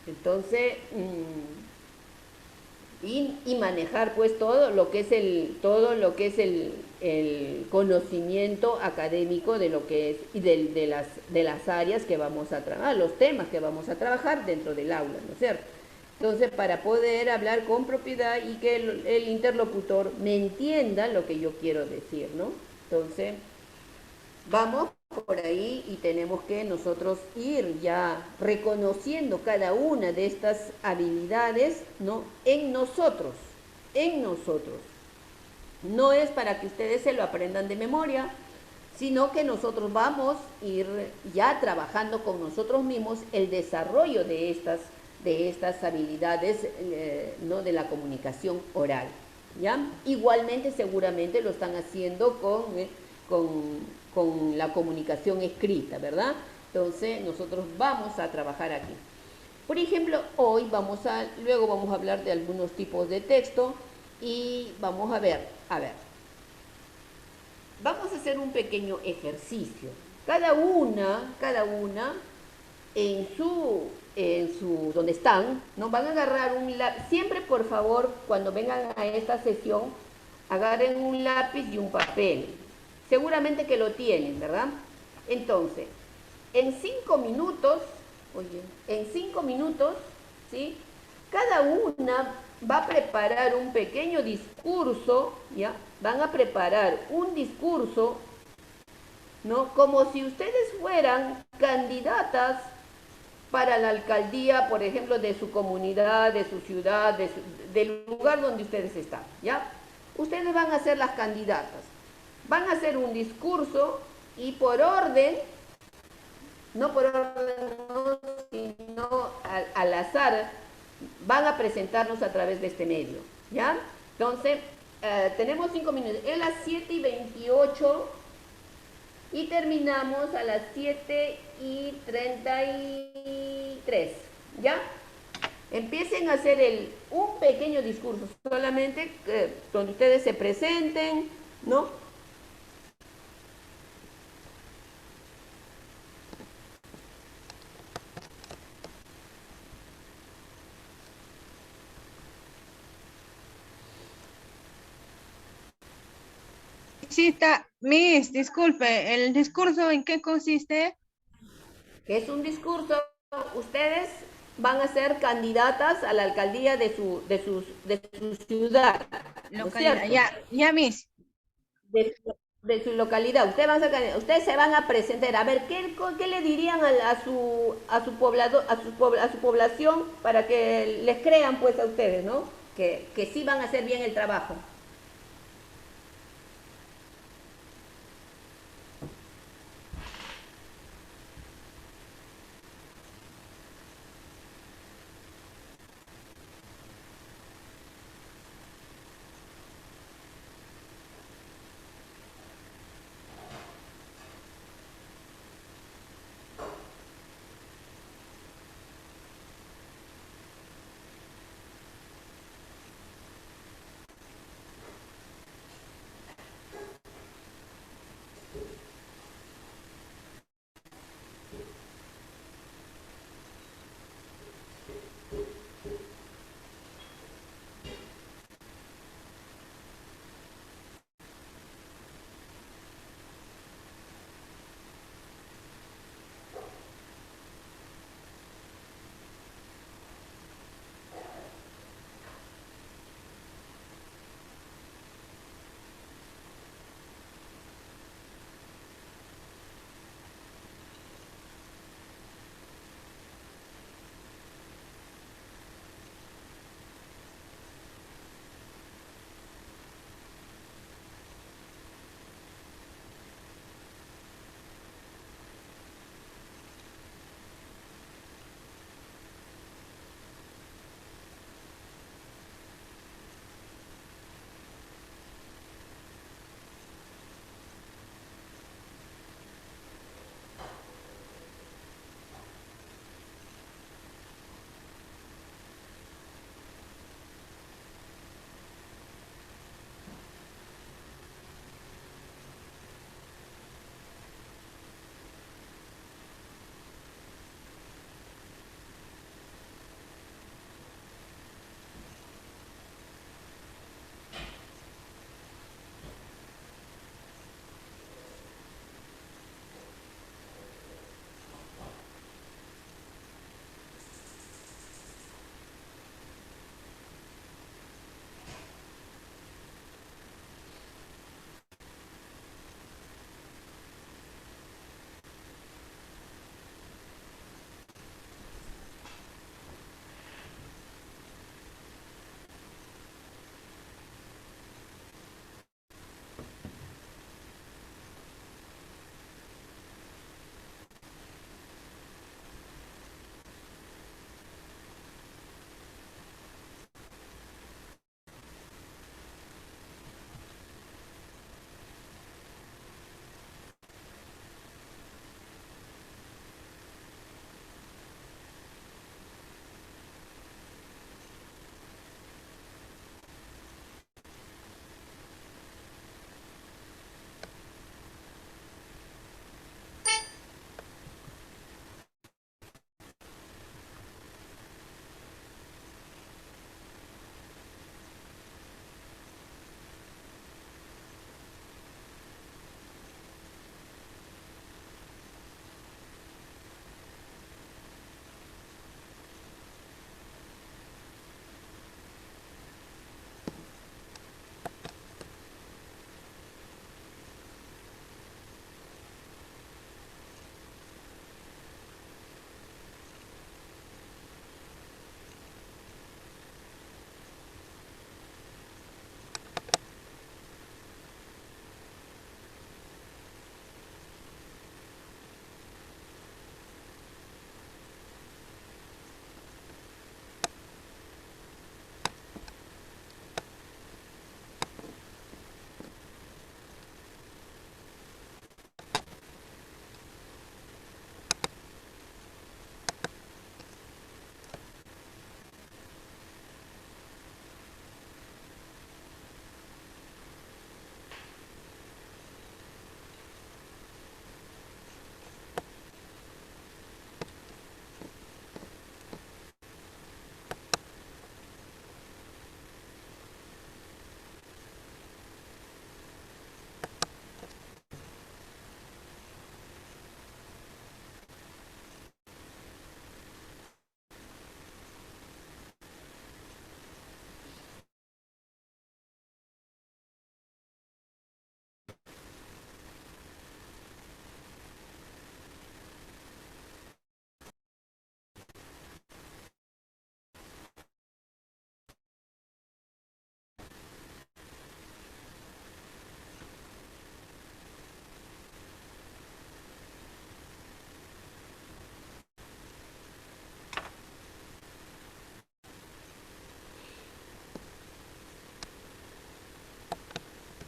Entonces, y manejar pues todo lo que es el conocimiento académico de lo que es y de las áreas que vamos a trabajar, los temas que vamos a trabajar dentro del aula, ¿no es cierto? Entonces, para poder hablar con propiedad y que el interlocutor me entienda lo que yo quiero decir, ¿no? Entonces, vamos por ahí y tenemos que nosotros ir ya reconociendo cada una de estas habilidades, ¿no? En nosotros. No es para que ustedes se lo aprendan de memoria, sino que nosotros vamos a ir ya trabajando con nosotros mismos el desarrollo de estas habilidades, ¿no? De la comunicación oral, ¿ya? Igualmente seguramente lo están haciendo con la comunicación escrita, ¿verdad? Entonces nosotros vamos a trabajar aquí. Por ejemplo, luego vamos a hablar de algunos tipos de texto y vamos a ver, vamos a hacer un pequeño ejercicio. Cada una donde están, ¿no? Van a agarrar un lápiz. Siempre, por favor, cuando vengan a esta sesión, agarren un lápiz y un papel. Seguramente que lo tienen, ¿verdad? Entonces, en 5 minutos, ¿sí? Cada una va a preparar un pequeño discurso, ¿ya? Van a preparar un discurso, ¿no? Como si ustedes fueran candidatas para la alcaldía, por ejemplo, de su comunidad, de su ciudad, del lugar donde ustedes están, ¿ya? Ustedes van a ser las candidatas. Van a hacer un discurso y por orden, no por orden, no, sino al azar, van a presentarnos a través de este medio, ¿ya? Entonces, tenemos 5 minutos. Es las 7:28 y terminamos a las 7:33, ¿ya? Empiecen a hacer un pequeño discurso, solamente donde ustedes se presenten, ¿no? Visita, Miss, disculpe, ¿el discurso en qué consiste? Que es un discurso, ustedes van a ser candidatas a la alcaldía de su ciudad, ¿no es Localidad, cierto? ya, Miss. De su localidad. Ustedes se van a presentar. A ver, ¿qué le dirían a su población para que les crean pues a ustedes, ¿no? Que sí van a hacer bien el trabajo.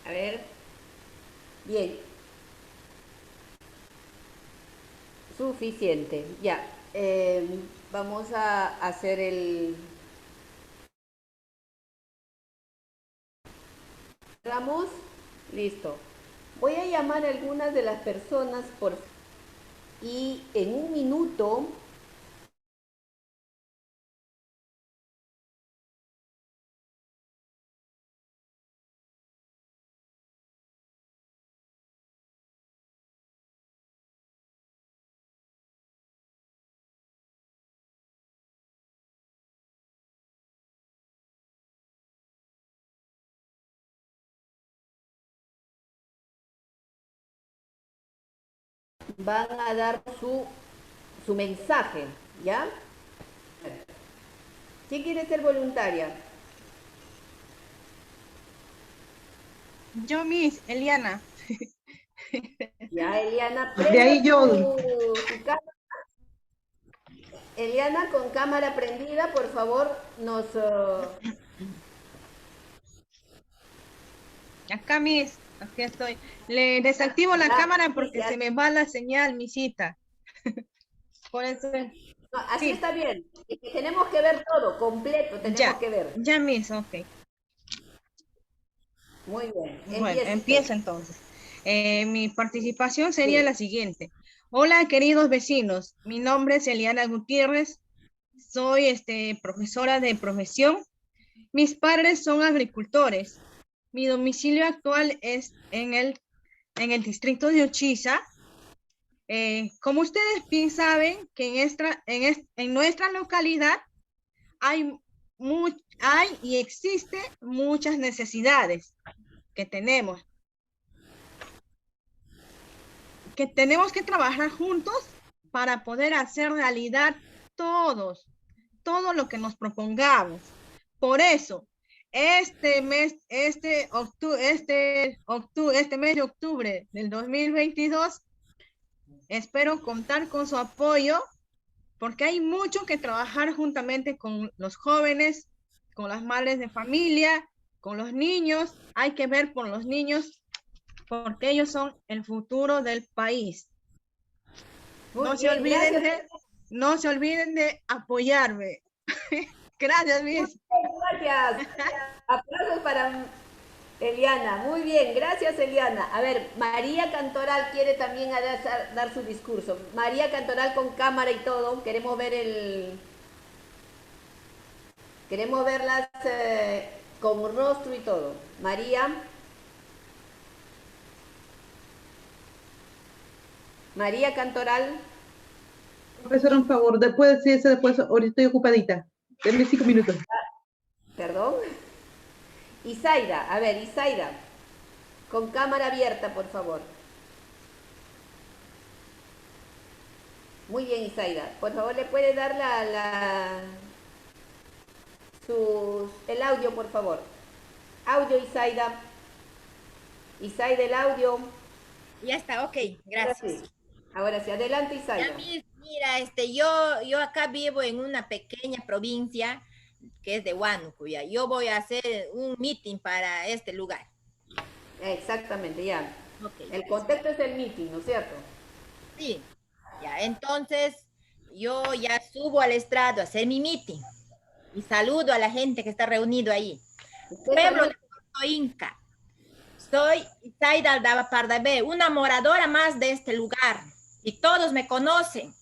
A ver. Bien. Suficiente. Ya. Vamos a hacer el... Vamos. Listo. Voy a llamar a algunas de las personas y en un minuto van a dar su mensaje, ¿ya? ¿Quién quiere ser voluntaria? Yo, Miss Eliana. Ya, Eliana, De ahí yo. su cámara. Eliana, con cámara prendida, por favor, nos... Acá, Miss, aquí estoy. Le desactivo la cámara porque ya. se me va la señal, misita. Por eso. No, así Sí. está bien. Es que tenemos que ver todo, completo, tenemos que ver. Ya, Miss, ok. Muy bien. Bueno, empiezo entonces. Mi participación sería Sí. la siguiente. Hola, queridos vecinos. Mi nombre es Eliana Gutiérrez. Soy profesora de profesión. Mis padres son agricultores. Mi domicilio actual es en el distrito de Ochiza. Como ustedes bien saben, que en nuestra localidad hay y existen muchas necesidades que tenemos que trabajar juntos para poder hacer realidad todo lo que nos propongamos. Por eso, este mes de octubre del 2022, espero contar con su apoyo porque hay mucho que trabajar juntamente con los jóvenes, con las madres de familia, con los niños. Hay que ver por los niños porque ellos son el futuro del país. No se olviden de apoyarme. Gracias, Miss. Gracias. Aplausos para Eliana. Muy bien, gracias, Eliana. A ver, María Cantoral quiere también dar su discurso. María Cantoral con cámara y todo. Queremos verlas con rostro y todo. María Cantoral. Profesor, un favor, después, ahorita estoy ocupadita. Denme 5 minutos. Perdón. Isaida, a ver, Isaida, con cámara abierta, por favor. Muy bien, Isaida. Por favor, ¿le puede dar el audio, por favor? Audio, Isaida. Isaida, el audio. Ya está, ok, gracias. Ahora sí, adelante, Isaida. Ya, mira, yo acá vivo en una pequeña provincia que es de Huánuco, ya. Yo voy a hacer un meeting para este lugar. Exactamente, ya. Okay, el contexto es el meeting, ¿no es cierto? Sí, ya, entonces yo ya subo al estrado a hacer mi meeting y saludo a la gente que está reunido ahí. Pueblo de Puerto Inca. Soy Isaida Aldaba Pardavé, una moradora más de este lugar y todos me conocen.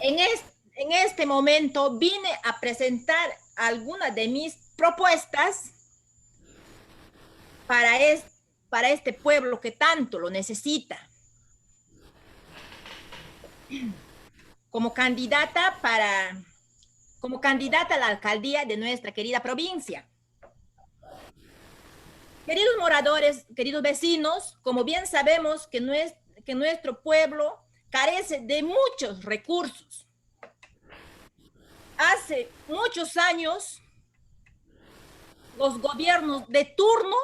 En este momento vine a presentar algunas de mis propuestas para este pueblo que tanto lo necesita. Como candidata a la alcaldía de nuestra querida provincia. Queridos moradores, queridos vecinos, como bien sabemos que nuestro pueblo carece de muchos recursos. Hace muchos años, los gobiernos de turno,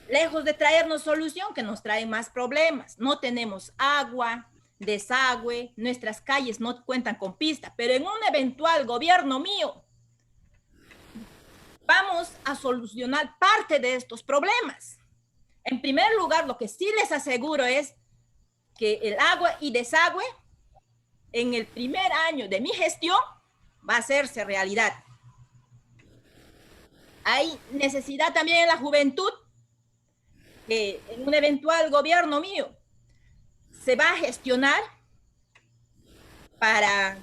lejos de traernos solución, que nos traen más problemas. No tenemos agua, desagüe, nuestras calles no cuentan con pista, pero en un eventual gobierno mío, vamos a solucionar parte de estos problemas. En primer lugar, lo que sí les aseguro es que el agua y desagüe en el primer año de mi gestión va a hacerse realidad. Hay necesidad también en la juventud que en un eventual gobierno mío se va a gestionar para,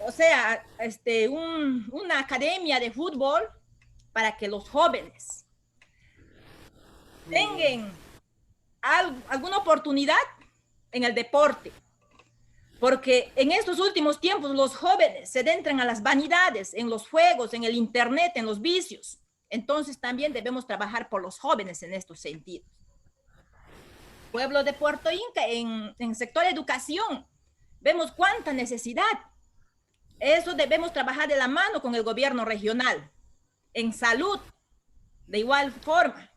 o sea, una academia de fútbol para que los jóvenes tengan alguna oportunidad en el deporte. Porque en estos últimos tiempos los jóvenes se adentran a las vanidades, en los juegos, en el internet, en los vicios. Entonces también debemos trabajar por los jóvenes en estos sentidos. Pueblo de Puerto Inca, en sector educación, vemos cuánta necesidad. Eso debemos trabajar de la mano con el gobierno regional. En salud, de igual forma.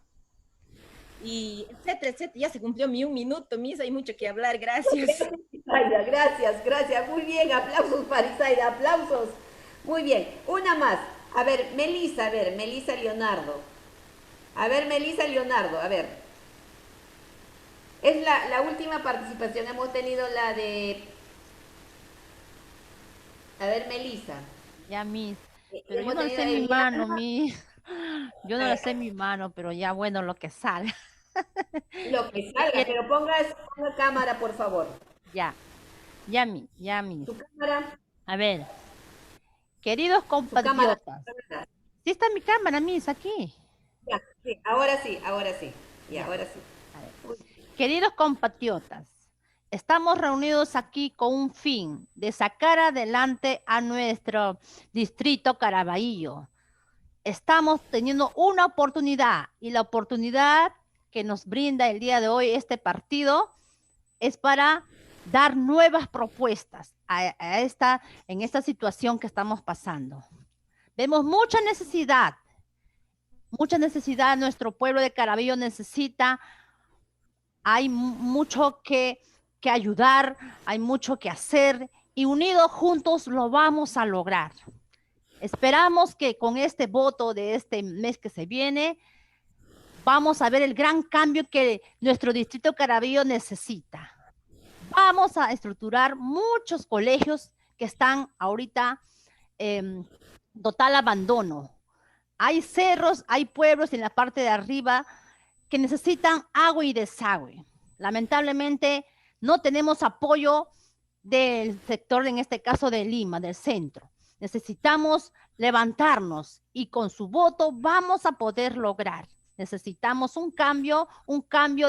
Y etcétera, etcétera. Ya se cumplió mi 1 minuto, Misa, hay mucho que hablar. Gracias. Gracias, gracias. Muy bien, aplausos para Isaida, aplausos. Muy bien, una más. A ver, Melissa Leonardo. A ver, Melissa Leonardo, a ver. Es la última participación, hemos tenido la de... A ver, Melissa. Ya, Miss. Pero yo Hemos no tenido sé mi Eliana. mano, Miss. Yo no sé mi mano, pero ya bueno, lo que salga. Lo que salga, pero ponga cámara, por favor. Ya, Miss. Tu cámara. A ver, queridos compatriotas. Sí está mi cámara, Miss, aquí. Ya, sí, ahora sí. Ya, ahora sí. A ver. Queridos compatriotas, estamos reunidos aquí con un fin de sacar adelante a nuestro distrito Caraballo. Estamos teniendo una oportunidad y la oportunidad que nos brinda el día de hoy este partido es para dar nuevas propuestas en esta situación que estamos pasando. Vemos mucha necesidad, nuestro pueblo de Caraballo necesita, hay mucho que ayudar, hay mucho que hacer y unidos juntos lo vamos a lograr. Esperamos que con este voto de este mes que se viene, vamos a ver el gran cambio que nuestro distrito Caraballo necesita. Vamos a estructurar muchos colegios que están ahorita total abandono. Hay cerros, hay pueblos en la parte de arriba que necesitan agua y desagüe. Lamentablemente no tenemos apoyo del sector, en este caso de Lima, del centro. Necesitamos levantarnos y con su voto vamos a poder lograr. Necesitamos un cambio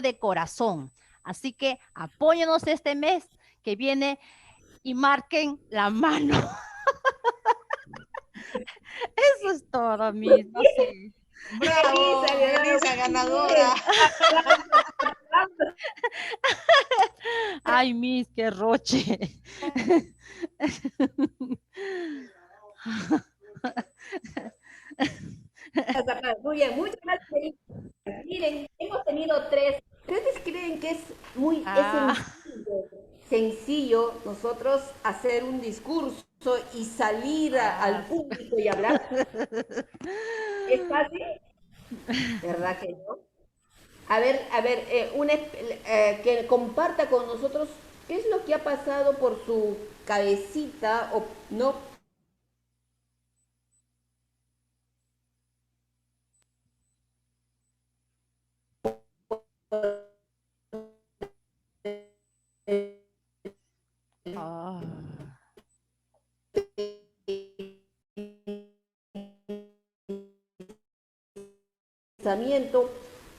de corazón. Así que apóyenos este mes que viene y marquen la mano. Eso es todo, Miss. No sé. ¡Bravo! Melissa, ganadora. Ay, Miss, qué roche. Muy bien, muchas gracias. Miren, hemos tenido 3. ¿Ustedes creen que es muy sencillo nosotros hacer un discurso y salir al público y hablar? ¿Es fácil? ¿Verdad que no? A ver, que comparta con nosotros qué es lo que ha pasado por su cabecita o no.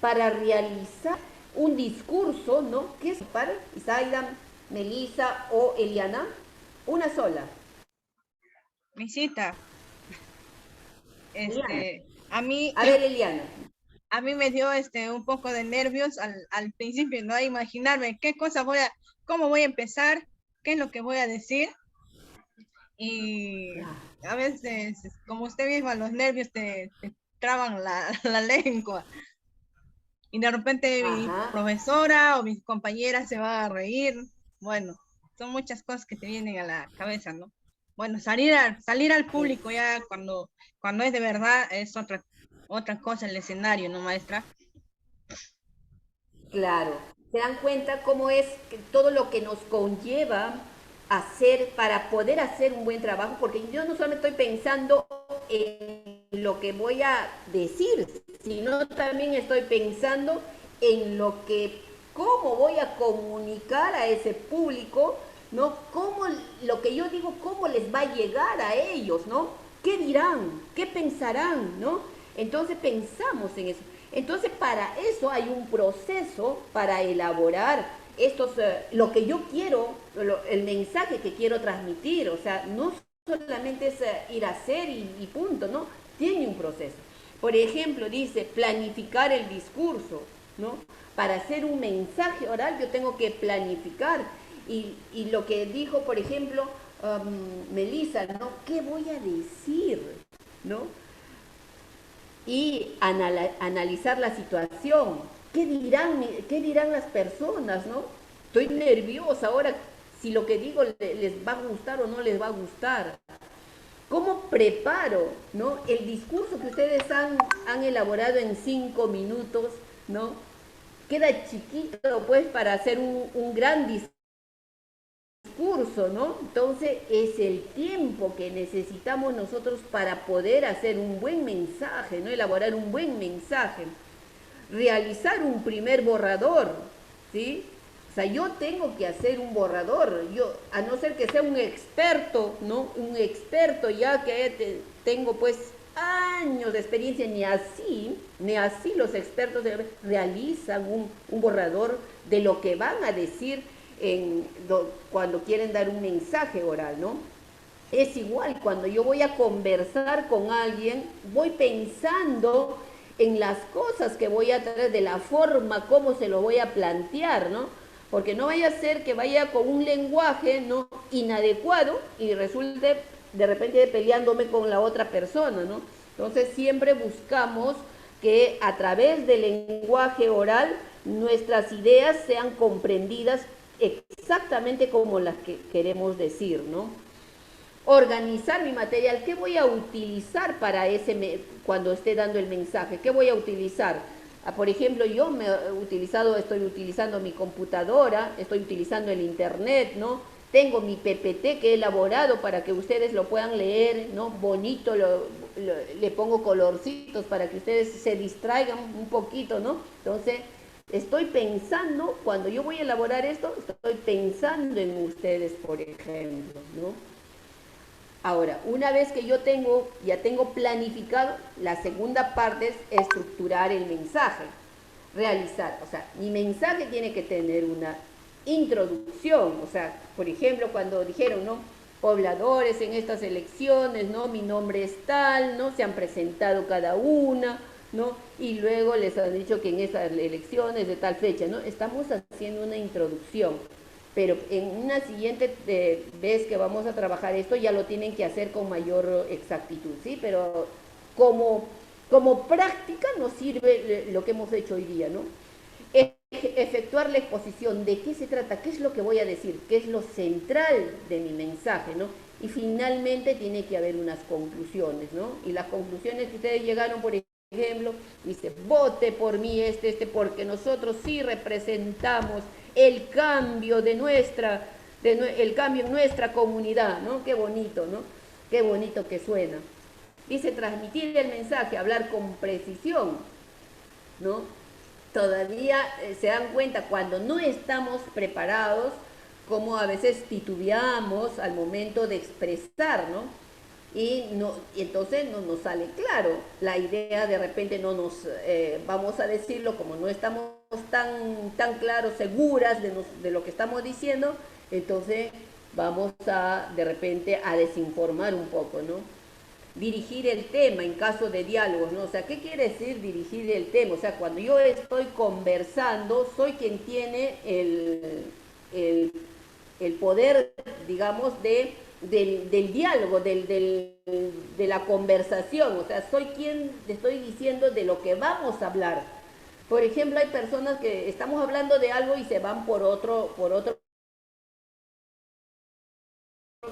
Para realizar un discurso, ¿no? ¿Qué es para Isaida, Melissa o Eliana? Una sola. Misita, a mí, a ver, Eliana. A mí me dio un poco de nervios al principio, ¿no? A imaginarme cómo voy a empezar, qué es lo que voy a decir. Y a veces, como usted misma, los nervios te traban la lengua. Y de repente mi profesora o mis compañeras se van a reír. Bueno, son muchas cosas que te vienen a la cabeza, ¿no? bueno, salir al público ya cuando es de verdad es otra cosa el escenario, ¿no, maestra? Claro, se dan cuenta cómo es que todo lo que nos conlleva hacer para poder hacer un buen trabajo, porque yo no solamente estoy pensando en lo que voy a decir, sino también estoy pensando en lo que, cómo voy a comunicar a ese público, ¿no? Cómo lo que yo digo, cómo les va a llegar a ellos, ¿no? ¿Qué dirán? ¿Qué pensarán? ¿No? Entonces pensamos en eso. Entonces, para eso hay un proceso para elaborar lo que yo quiero, el mensaje que quiero transmitir. O sea, no solamente es ir a hacer y punto, ¿no? Tiene un proceso. Por ejemplo, dice planificar el discurso, ¿no? Para hacer un mensaje oral yo tengo que planificar. Y lo que dijo, por ejemplo, Melissa, ¿no? ¿Qué voy a decir? ¿No? Y analizar la situación. ¿Qué dirán las personas, no? Estoy nerviosa ahora si lo que digo les va a gustar o no les va a gustar. ¿Cómo preparo, no? El discurso que ustedes han elaborado en 5 minutos, ¿no? Queda chiquito, pues, para hacer un gran discurso, ¿no? Entonces es el tiempo que necesitamos nosotros para poder hacer un buen mensaje, ¿no? Elaborar un buen mensaje, realizar un primer borrador, ¿sí? O sea, yo tengo que hacer un borrador, yo, a no ser que sea un experto, ¿no? Un experto ya que tengo pues años de experiencia, ni así los expertos realizan un borrador de lo que van a decir cuando quieren dar un mensaje oral, ¿no? Es igual, cuando yo voy a conversar con alguien, voy pensando en las cosas que voy a traer, de la forma como se lo voy a plantear, ¿no? Porque no vaya a ser que vaya con un lenguaje, ¿no? Inadecuado y resulte de repente peleándome con la otra persona, ¿no? Entonces siempre buscamos que a través del lenguaje oral nuestras ideas sean comprendidas exactamente como las que queremos decir, ¿no? Organizar mi material, ¿qué voy a utilizar para cuando esté dando el mensaje? ¿Qué voy a utilizar? Por ejemplo, yo estoy utilizando mi computadora, estoy utilizando el internet, ¿no? Tengo mi PPT que he elaborado para que ustedes lo puedan leer, ¿no? Bonito, le pongo colorcitos para que ustedes se distraigan un poquito, ¿no? Entonces, estoy pensando, cuando yo voy a elaborar esto, estoy pensando en ustedes, por ejemplo, ¿no? Ahora, una vez que ya tengo planificado, la segunda parte es estructurar el mensaje, realizar. O sea, mi mensaje tiene que tener una introducción. O sea, por ejemplo, cuando dijeron, ¿no? Pobladores en estas elecciones, ¿no? Mi nombre es tal, ¿no? Se han presentado cada una, ¿no? Y luego les han dicho que en esas elecciones de tal fecha, ¿no? Estamos haciendo una introducción. Pero en una siguiente vez que vamos a trabajar esto ya lo tienen que hacer con mayor exactitud, ¿sí? Pero como práctica nos sirve lo que hemos hecho hoy día, ¿no? Efectuar la exposición, de qué se trata, qué es lo que voy a decir, qué es lo central de mi mensaje, ¿no? Y finalmente tiene que haber unas conclusiones, ¿no? Y las conclusiones que ustedes llegaron, por ejemplo, dice, vote por mí porque nosotros sí representamos el cambio el cambio en nuestra comunidad, ¿no? Qué bonito, ¿no? Qué bonito que suena. Dice transmitir el mensaje, hablar con precisión, ¿no? Todavía se dan cuenta cuando no estamos preparados, como a veces titubeamos al momento de expresar, ¿no? Y entonces no nos sale claro. La idea de repente no nos, vamos a decirlo, como no estamos tan claros, seguras de lo que estamos diciendo, entonces vamos de repente a desinformar un poco, ¿no? Dirigir el tema en caso de diálogos, ¿no? O sea, ¿qué quiere decir dirigir el tema? O sea, cuando yo estoy conversando, soy quien tiene el poder, digamos, del diálogo, de la conversación. O sea, soy quien te estoy diciendo de lo que vamos a hablar. Por ejemplo, hay personas que estamos hablando de algo y se van por otro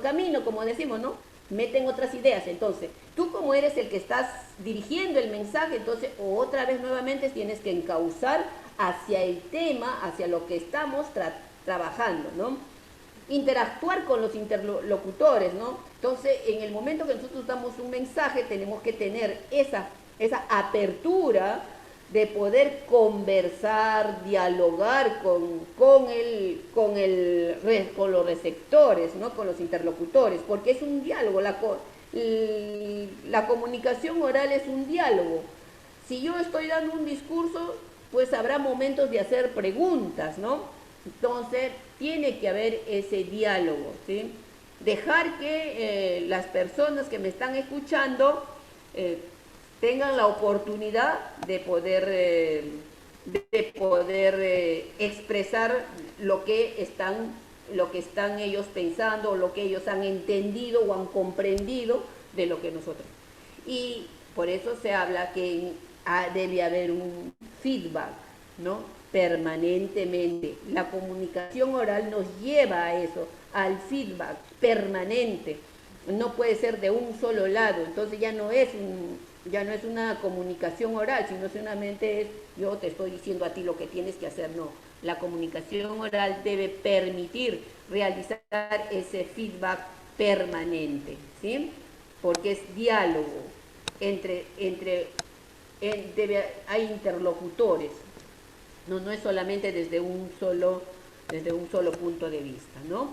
camino, camino, como decimos, ¿no? Meten otras ideas. Entonces, tú como eres el que estás dirigiendo el mensaje, entonces otra vez nuevamente tienes que encauzar hacia el tema, hacia lo que estamos trabajando, ¿no? Interactuar con los interlocutores, ¿no? Entonces, en el momento que nosotros damos un mensaje, tenemos que tener esa apertura de poder conversar, dialogar con los receptores, ¿no? Con los interlocutores, porque es un diálogo, la comunicación oral es un diálogo. Si yo estoy dando un discurso, pues habrá momentos de hacer preguntas, ¿no? Entonces, tiene que haber ese diálogo, ¿sí? Dejar que las personas que me están escuchando tengan la oportunidad de poder expresar lo que están ellos pensando, o lo que ellos han entendido o han comprendido de lo que nosotros. Y por eso se habla que debe haber un feedback, ¿no? Permanentemente. La comunicación oral nos lleva a eso, al feedback permanente. No puede ser de un solo lado, entonces ya no es una comunicación oral, sino solamente es yo te estoy diciendo a ti lo que tienes que hacer. No, la comunicación oral debe permitir realizar ese feedback permanente, ¿sí? Porque es diálogo hay interlocutores, no es solamente desde un solo punto de vista, ¿no?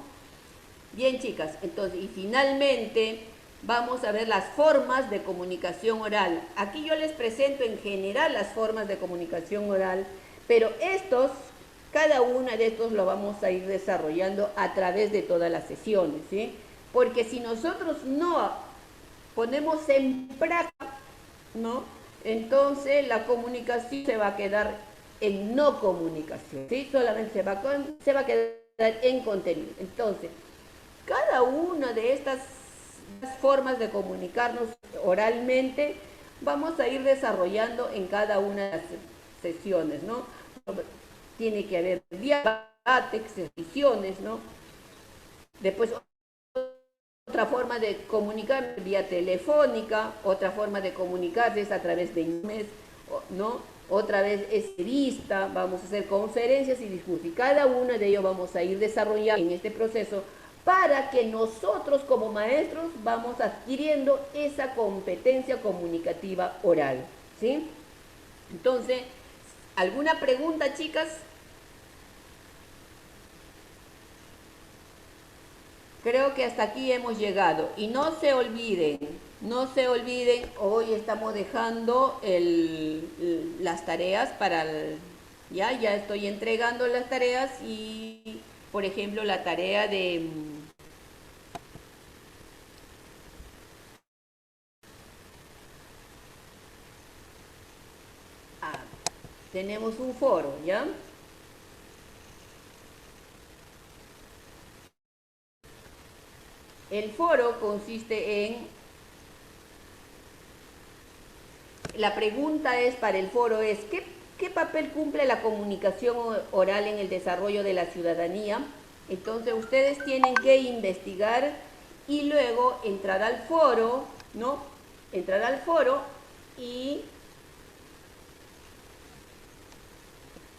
Bien, chicas, entonces, y finalmente vamos a ver las formas de comunicación oral. Aquí yo les presento en general las formas de comunicación oral, pero cada una de estos lo vamos a ir desarrollando a través de todas las sesiones, ¿sí? Porque si nosotros no ponemos en práctica, ¿no? Entonces la comunicación se va a quedar en no comunicación, ¿sí? Solamente se va a quedar en contenido. Entonces, cada una de estas formas de comunicarnos oralmente vamos a ir desarrollando en cada una de las sesiones, ¿no? Tiene que haber debates, sesiones, ¿no? Después, otra forma de comunicar vía telefónica, otra forma de comunicarse es a través de emails, ¿no? Otra vez es vista, vamos a hacer conferencias y discursos, y cada uno de ellos vamos a ir desarrollando en este proceso para que nosotros como maestros vamos adquiriendo esa competencia comunicativa oral, ¿sí? Entonces, ¿alguna pregunta, chicas? Creo que hasta aquí hemos llegado. Y no se olviden, hoy estamos dejando las tareas ya estoy entregando las tareas y, por ejemplo, la tarea de... tenemos un foro, ¿ya? El foro consiste en... La pregunta para el foro es, ¿qué papel cumple la comunicación oral en el desarrollo de la ciudadanía? Entonces ustedes tienen que investigar y luego entrar al foro, ¿no? Entrar al foro y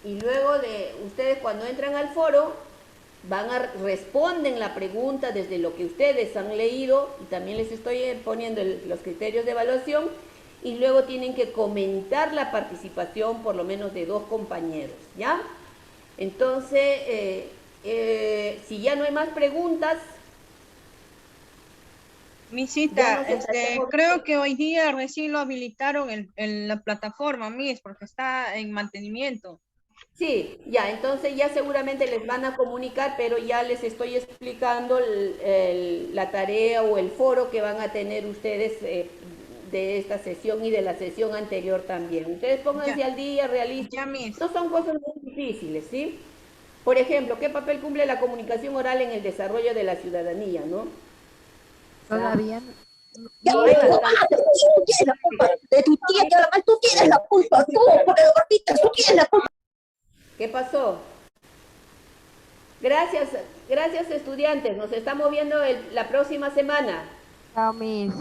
luego de ustedes cuando entran al foro responden la pregunta desde lo que ustedes han leído, y también les estoy poniendo los criterios de evaluación, y luego tienen que comentar la participación por lo menos de 2 compañeros, ¿ya? Entonces, si ya no hay más preguntas... Misita, creo que hoy día recién lo habilitaron en la plataforma, Miss, porque está en mantenimiento. Sí, ya, entonces ya seguramente les van a comunicar, pero ya les estoy explicando la tarea o el foro que van a tener ustedes de esta sesión y de la sesión anterior también. Ustedes pónganse al día, realicen. No son cosas muy difíciles, ¿sí? Por ejemplo, ¿qué papel cumple la comunicación oral en el desarrollo de la ciudadanía, no? Todavía. Tú tienes la culpa de tu tía, que además tú tienes la culpa, tú por el gordito, tú tienes la culpa. ¿Qué pasó? Gracias, gracias estudiantes. Nos estamos viendo la próxima semana. Chao, Miss.